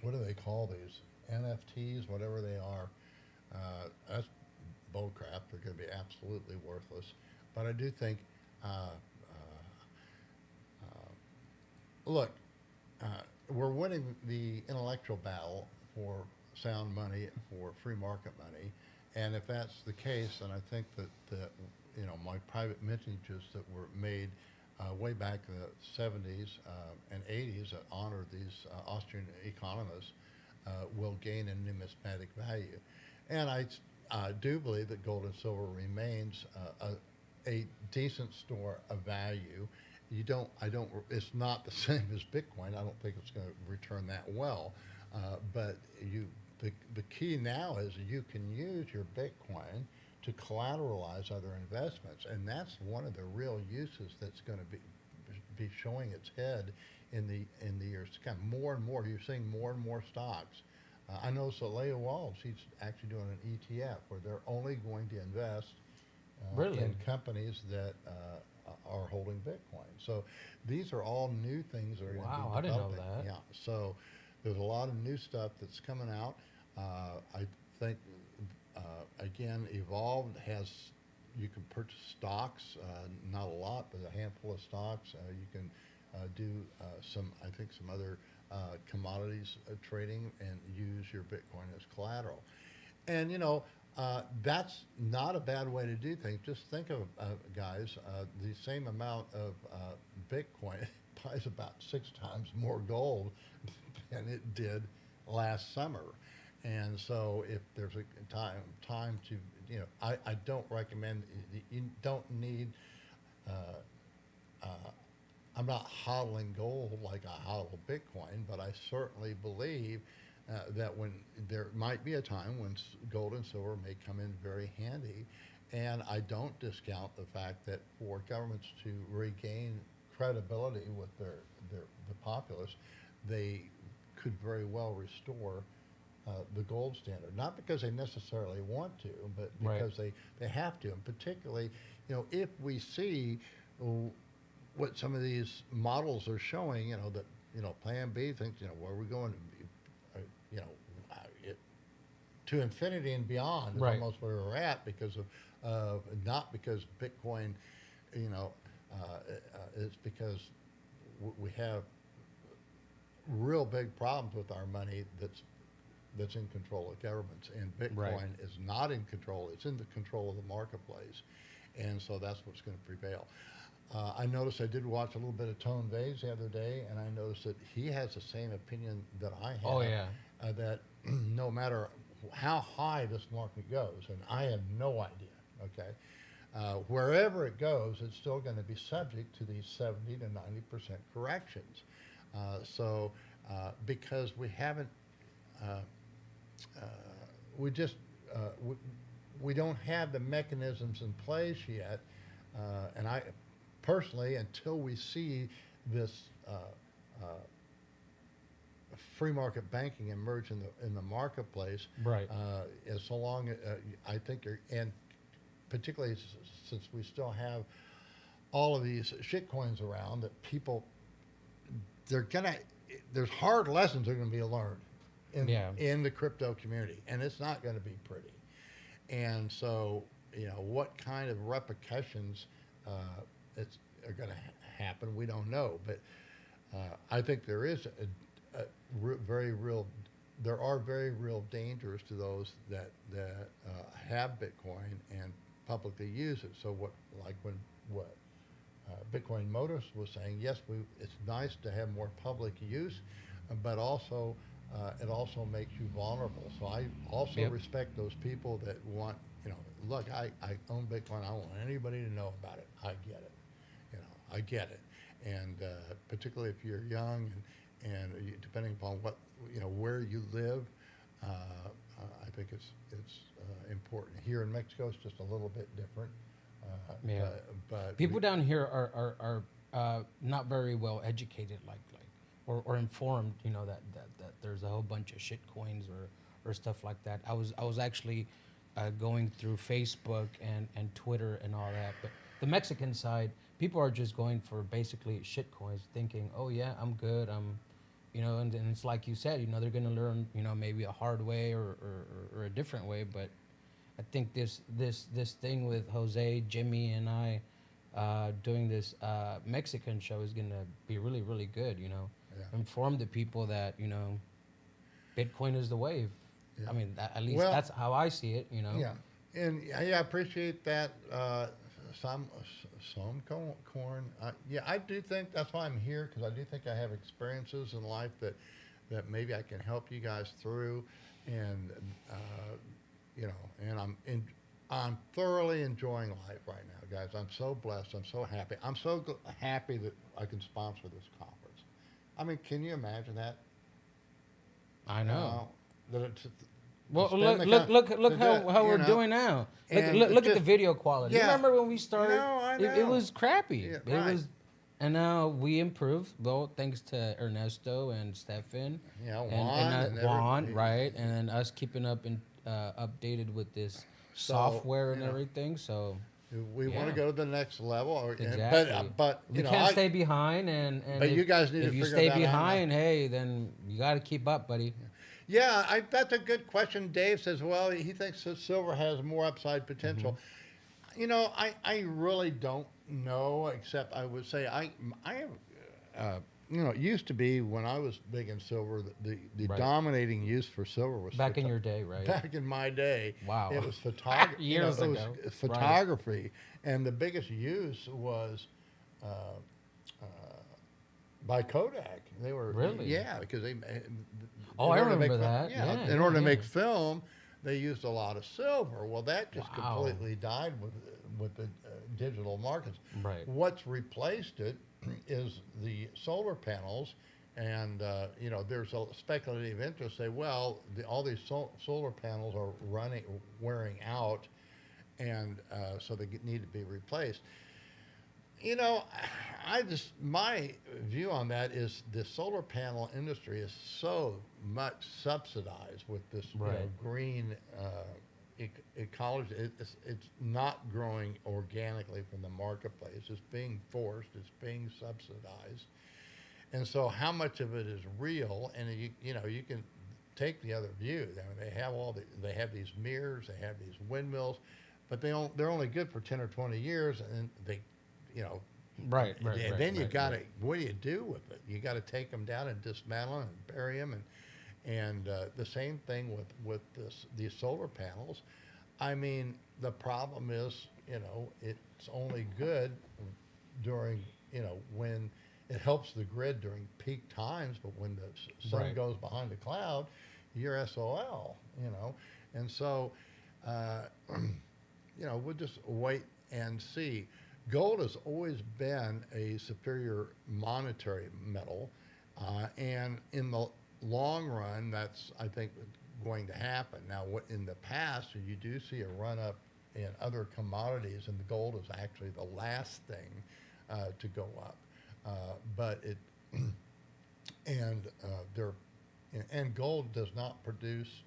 what do they call these? NFTs, whatever they are. That's bullcrap. They're going to be absolutely worthless. But I do think, look, we're winning the intellectual battle for sound money for free market money. And if that's the case, then I think that my private mintages that were made way back in the 70s and 80s that honor these Austrian economists will gain in numismatic value. And I do believe that gold and silver remains a decent store of value. It's not the same as Bitcoin. I don't think it's going to return that well. But the key now is you can use your Bitcoin to collateralize other investments, and that's one of the real uses that's going to be showing its head in the years to come. More and more, you're seeing more and more stocks. I know Leah Walsh, she's actually doing an ETF where they're only going to invest Really? in companies that are holding Bitcoin. So these are all new things that are going to be Wow, I didn't know developing. that. Yeah. So there's a lot of new stuff that's coming out. I think again, Evolved has, you can purchase stocks, not a lot, but a handful of stocks. You can do some other commodities trading and use your Bitcoin as collateral. And that's not a bad way to do things. Just think of, guys, the same amount of Bitcoin buys about 6 times more gold than it did last summer. And so if there's a time to, I don't recommend, you don't need, I'm not hodling gold like I hodl Bitcoin, but I certainly believe that when there might be a time when gold and silver may come in very handy. And I don't discount the fact that for governments to regain credibility with the populace, they could very well restore the gold standard, not because they necessarily want to, but because they have to. And particularly, if we see what some of these models are showing, that Plan B thinks, where are we going? To infinity and beyond is almost where we're at because of not because Bitcoin, it's because we have real big problems with our money that's in control of governments, and Bitcoin is not in control. It's in the control of the marketplace, and so that's what's going to prevail. I noticed, I did watch a little bit of Tone Vays the other day, and I noticed that he has the same opinion that I have. Oh, yeah. That no matter how high this market goes, and I have no idea, okay, wherever it goes, it's still going to be subject to these 70 to 90% corrections. Because we haven't, we don't have the mechanisms in place yet, and I personally, until we see this free market banking emerge in the marketplace, as so long I think, and particularly since we still have all of these shit coins around, that people, there's hard lessons that are going to be learned in the crypto community, and it's not going to be pretty. And so, what kind of repercussions are going to happen, we don't know. But I think there is very real dangers to those that have Bitcoin and publicly use it. So what Bitcoin Motors was saying, yes, it's nice to have more public use, but also it also makes you vulnerable. So I also respect those people that want, look, I own Bitcoin. I don't want anybody to know about it. I get it. I get it. And particularly if you're young and depending upon where you live, I think it's important. Here in Mexico, it's just a little bit different. But people down here are not very well educated, or informed. That there's a whole bunch of shit coins or stuff like that. I was actually going through Facebook and Twitter and all that, but the Mexican side, people are just going for basically shit coins, thinking, oh yeah, I'm good, and it's like you said, they're going to learn, maybe a hard way or a different way. But I think this thing with Jose, Jimmy, and I doing this Mexican show is going to be really, really good. Inform the people that Bitcoin is the wave. I mean, at least Well, that's how I see it. You know. Yeah, and I appreciate that. Some corn. Yeah, I do think that's why I'm here, because I do think I have experiences in life that maybe I can help you guys through, and and I'm thoroughly enjoying life right now, guys. I'm so blessed. I'm so happy. I'm so happy that I can sponsor this conference. I mean, can you imagine that? I know. That it's Well, spend look how we're doing now. Look at the video quality. Yeah. You remember when we started? No, I It know. was crappy. Yeah, It right. was, and now we improved. Well, thanks to Ernesto and Stefan. Yeah, and Juan and Juan, everybody. right? And then us keeping up and updated with this software and you know, everything. So We want Yeah. to go to the next level, exactly. but we you know, can't stay behind. And But you guys need if to you figure stay that out. behind, hey, then you got to keep up, buddy. yeah, that's a good question. Dave says, well, he thinks that silver has more upside potential. Mm-hmm. You know, I really don't know, except I would say I have, it used to be when I was big in silver, the Right. dominating use for silver was Back in your day, right? Back in my day, Wow. it was photography. Years it ago. was photography, and the biggest use was by Kodak. They were Really? yeah, because they. Oh, I remember that. Yeah, in order to yeah. make film, they used a lot of silver. Well, that just Wow. completely died with the digital markets. Right. What's replaced it is the solar panels. And there's a speculative interest. Say, well, all these solar panels are wearing out, and so they need to be replaced. You know, my view on that is the solar panel industry is so much subsidized with this Right. green ecology. It's not growing organically from the marketplace. It's being forced. It's being subsidized. And so, how much of it is real? And you can take the other view. I mean, they have these mirrors, they have these windmills, but they're only good for 10 or 20 years, and they, Right. and then you right, got to right. what do you do with it? You got to take them down and dismantle them and bury them, and the same thing with these solar panels. I mean, the problem is, it's only good during when it helps the grid during peak times, but when the sun Right. goes behind the cloud, you're SOL, And so, we'll just wait and see. Gold has always been a superior monetary metal, and in the long run, that's, I think, going to happen. Now, what in the past, you do see a run up in other commodities, and the gold is actually the last thing to go up. But it and there and gold does not produce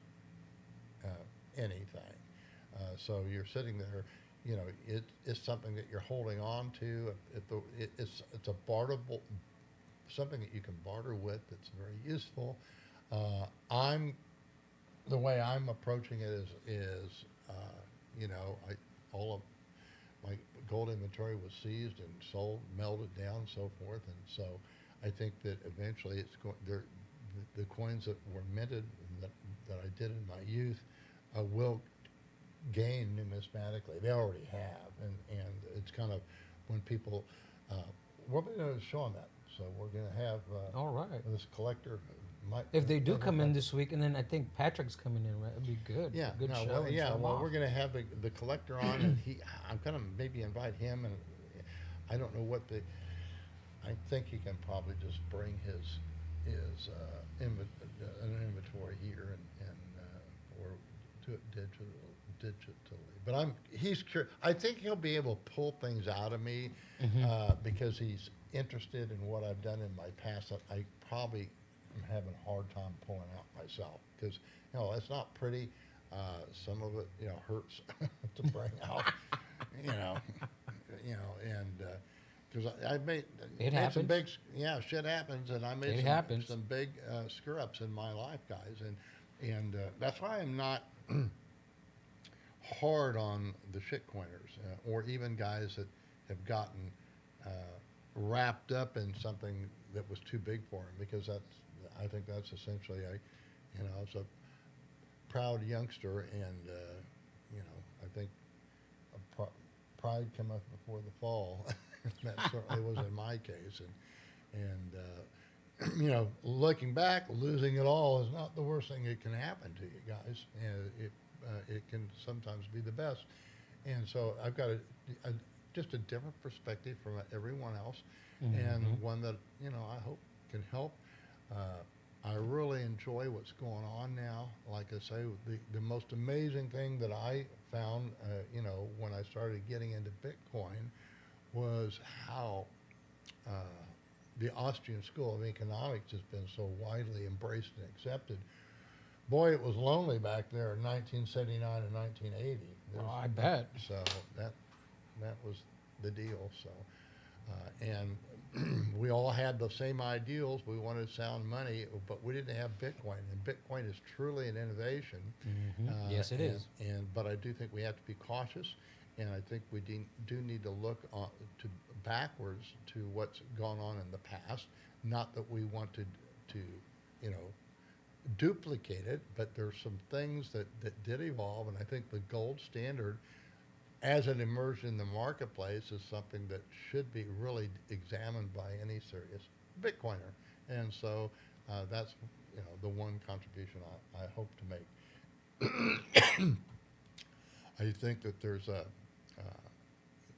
anything. So you're sitting there, it's something that you're holding on to. It's a barterable, something that you can barter with. That's very useful. The way I'm approaching it is all of my gold inventory was seized and sold, melted down, and so forth. And so I think that eventually the coins that were minted that I did in my youth will gain numismatically. They already have. And it's kind of when people, we're going to show them that. So we're going to have All right. this collector. If they do come in this week, and then I think Patrick's coming in, right? It'd be good. Yeah, Good show. well, and show 'em off. we're going to have the collector on, and I'm going to maybe invite him, and I don't know I think he can probably just bring his an inventory here or do it digitally. But he's curious. I think he'll be able to pull things out of me because he's interested in what I've done in my past. I probably am having a hard time pulling out myself because it's not pretty. Some of it hurts to bring out. And because I've made some big shit happens, and I made some big screw ups in my life, guys, and that's why I'm not hard on the shitcoiners or even guys that have gotten wrapped up in something that was too big for them, because I think that's essentially it's a proud youngster, and you know, I think pride cometh before the fall. That certainly was in my case, and you know, looking back, losing it all is not the worst thing that can happen to you guys. And it can sometimes be the best. And so I've got just a different perspective from everyone else, and one that, you know, I hope can help. I really enjoy what's going on now. Like I say, the most amazing thing that I found, you know, when I started getting into Bitcoin was how the Austrian School of Economics has been so widely embraced and accepted. Boy, it was lonely back there in 1979 and 1980. Oh, I bet. So that was the deal. So, and we all had the same ideals. We wanted sound money, but we didn't have Bitcoin. And Bitcoin is truly an innovation. Yes, it is. But I do think we have to be cautious. And I think we do need to look backwards to what's gone on in the past. Not that we want to you know, duplicate it, but there's some things that did evolve, and I think the gold standard, as it emerged in the marketplace, is something that should be really examined by any serious Bitcoiner. And so that's, you know, the one contribution I hope to make. I think that there's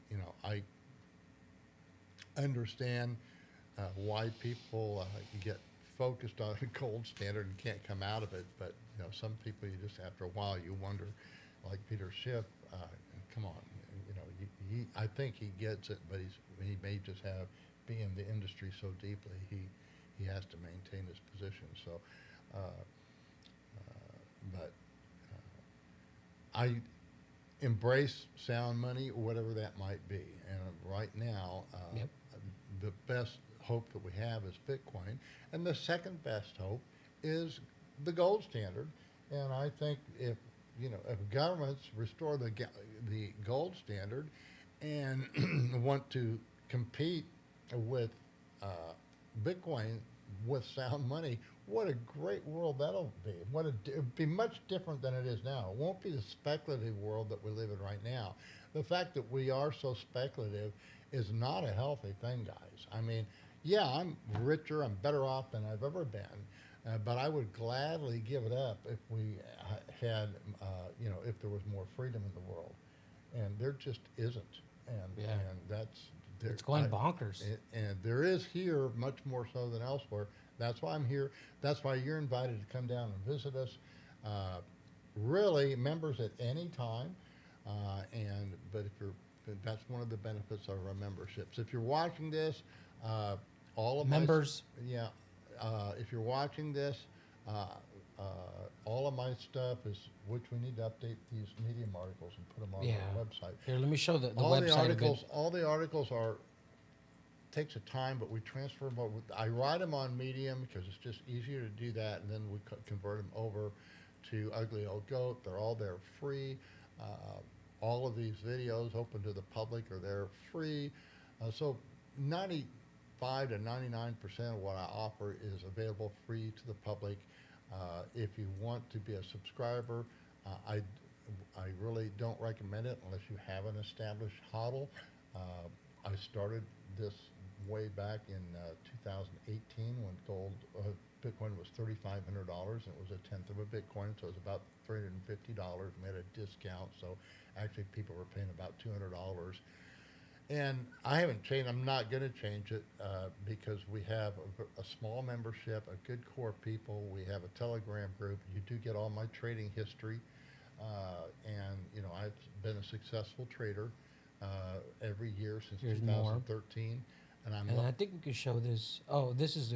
you know, I understand why people get focused on a gold standard and can't come out of it, but you know, some people, you just after a while you wonder, like Peter Schiff, come on, you know, I think he gets it, but he may just be in the industry so deeply he has to maintain his position. So, but I embrace sound money, or whatever that might be. And right now, the best hope that we have is Bitcoin, and the second best hope is the gold standard. And I think if governments restore the gold standard and want to compete with Bitcoin with sound money, what a great world that'll be. It'll be much different than it is now. It won't be the speculative world that we live in right now. The fact that we are so speculative is not a healthy thing, guys. I mean, yeah, I'm richer, I'm better off than I've ever been, but I would gladly give it up if we had, if there was more freedom in the world. And there just isn't. And that's... It's going bonkers. And there is here much more so than elsewhere. That's why I'm here. That's why you're invited to come down and visit us. Really, members at any time. But that's one of the benefits of our memberships. If you're watching this, all of members. If you're watching this, all of my stuff is, which we need to update these Medium articles and put them on our website. Here, let me show the all website. All the articles takes a time, but we transfer them. I write them on Medium because it's just easier to do that, and then we convert them over to Ugly Old Goat. They're all there free. All of these videos open to the public are there free. So 95 to 99% of what I offer is available free to the public. If you want to be a subscriber, I really don't recommend it unless you have an established HODL. I started this way back in 2018 when Bitcoin was $3,500, and it was a tenth of a Bitcoin, so it was about $350. We had a discount, so actually people were paying about $200. And I haven't changed. I'm not going to change it because we have a small membership, a good core of people. We have a Telegram group. You do get all my trading history, and I've been a successful trader every year since 2013. And I think we could show this. Oh, this is.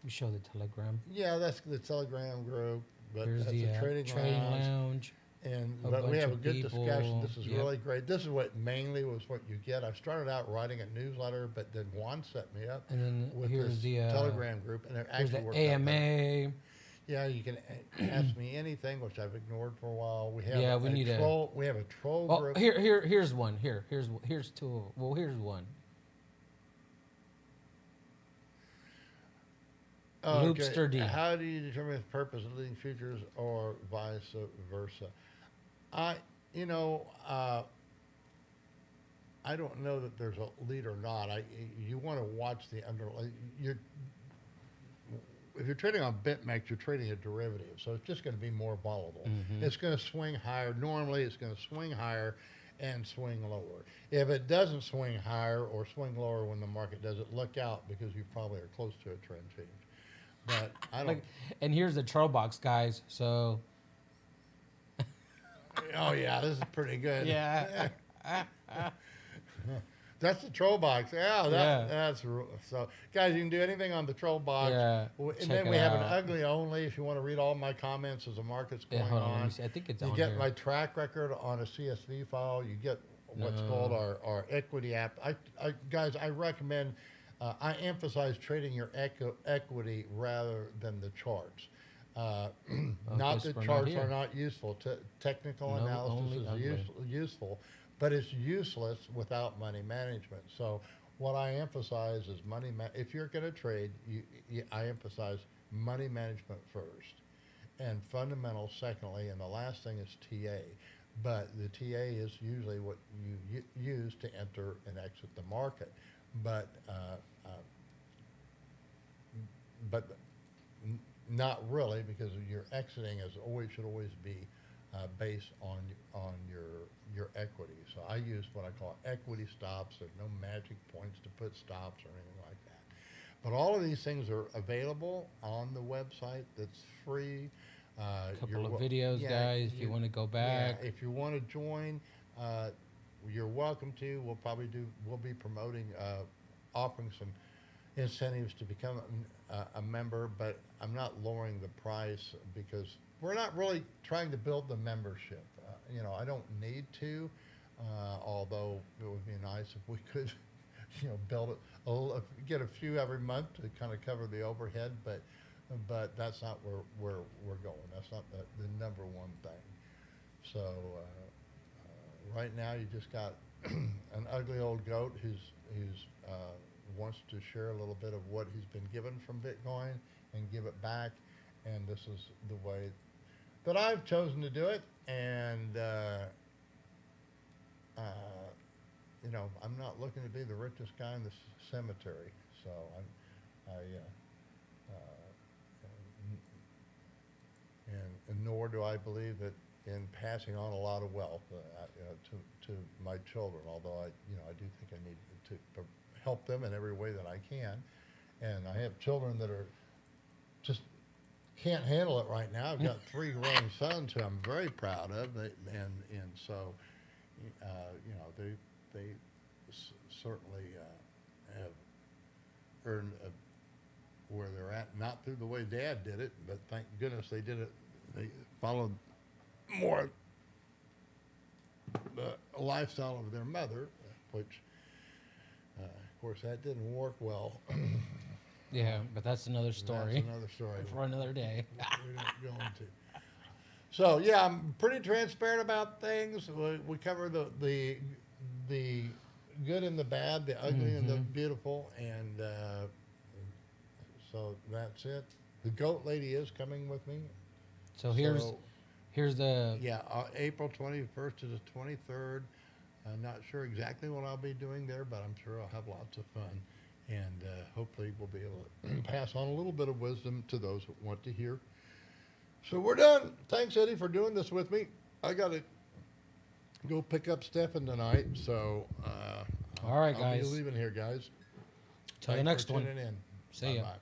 We show the Telegram. Yeah, that's the Telegram group. But there's that's the a trading lounge. But we have a good discussion. This is really great. This is what mainly was what you get. I started out writing a newsletter, but then Juan set me up with this Telegram group, and it actually worked AMA. out. Yeah, you can ask me anything, which I've ignored for a while. We have we have a troll group. Here's one. Here's two. Well, here's one. Loopster D. How do you determine the purpose of leading futures or vice versa? I, you know, I don't know that there's a lead or not. You want to watch the underlying. If you're trading on BitMEX, you're trading a derivative, so it's just going to be more volatile. It's going to swing higher. Normally, it's going to swing higher and swing lower. If it doesn't swing higher or swing lower when the market does it, look out because you probably are close to a trend change. But I don't. And here's the troll box, guys. So. Oh yeah, this is pretty good. Yeah. That's the troll box. Yeah, that's so. Guys, you can do anything on the troll box. Yeah, And then we have an ugly only. If you want to read all my comments as the market's going hold on. Let on, me see. I think it's you on get here. my track record on a CSV file. You get what's called our equity app. Guys, I recommend. I emphasize trading your equity rather than the charts. Not that charts are not useful. Technical analysis is useful, but it's useless without money management. So what I emphasize is if you're going to trade, I emphasize money management first, and fundamentals secondly, and the last thing is TA. But the TA is usually what you use to enter and exit the market. But not really, because your exiting should always be based on your equity. So I use what I call equity stops. There's no magic points to put stops or anything like that. But all of these things are available on the website. That's free. Couple of videos, guys. If you want to go back, if you want to join, you're welcome to. We'll be promoting, offering some incentives to become a member, but I'm not lowering the price because we're not really trying to build the membership. I don't need to, although it would be nice if we could, build it, get a few every month to kind of cover the overhead, but that's not where we're going. That's not the number one thing. So right now you just got an ugly old goat who's wants to share a little bit of what he's been given from Bitcoin and give it back, and this is the way that I've chosen to do it. And I'm not looking to be the richest guy in the cemetery, so and nor do I believe that in passing on a lot of wealth to my children. Although I do think I need to help them in every way that I can, and I have children that are just can't handle it right now. I've got 3 grown sons who I'm very proud of, and so they certainly have earned where they're at, not through the way Dad did it, but thank goodness they did it. They followed more the lifestyle of their mother, which, of course, that didn't work well. Yeah, but that's another story. That's another story for another day. We're not going to. So yeah, I'm pretty transparent about things. We cover the good and the bad, the ugly and the beautiful, and so that's it. The goat lady is coming with me. So here's the April 21st to the 23rd. I'm not sure exactly what I'll be doing there, but I'm sure I'll have lots of fun, and hopefully we'll be able to pass on a little bit of wisdom to those who want to hear. So we're done. Thanks, Eddie, for doing this with me. I got to go pick up Stefan tonight, so all right, I'll guys. be leaving here, guys. Till the next one. Tuning in. See ya. Bye-bye.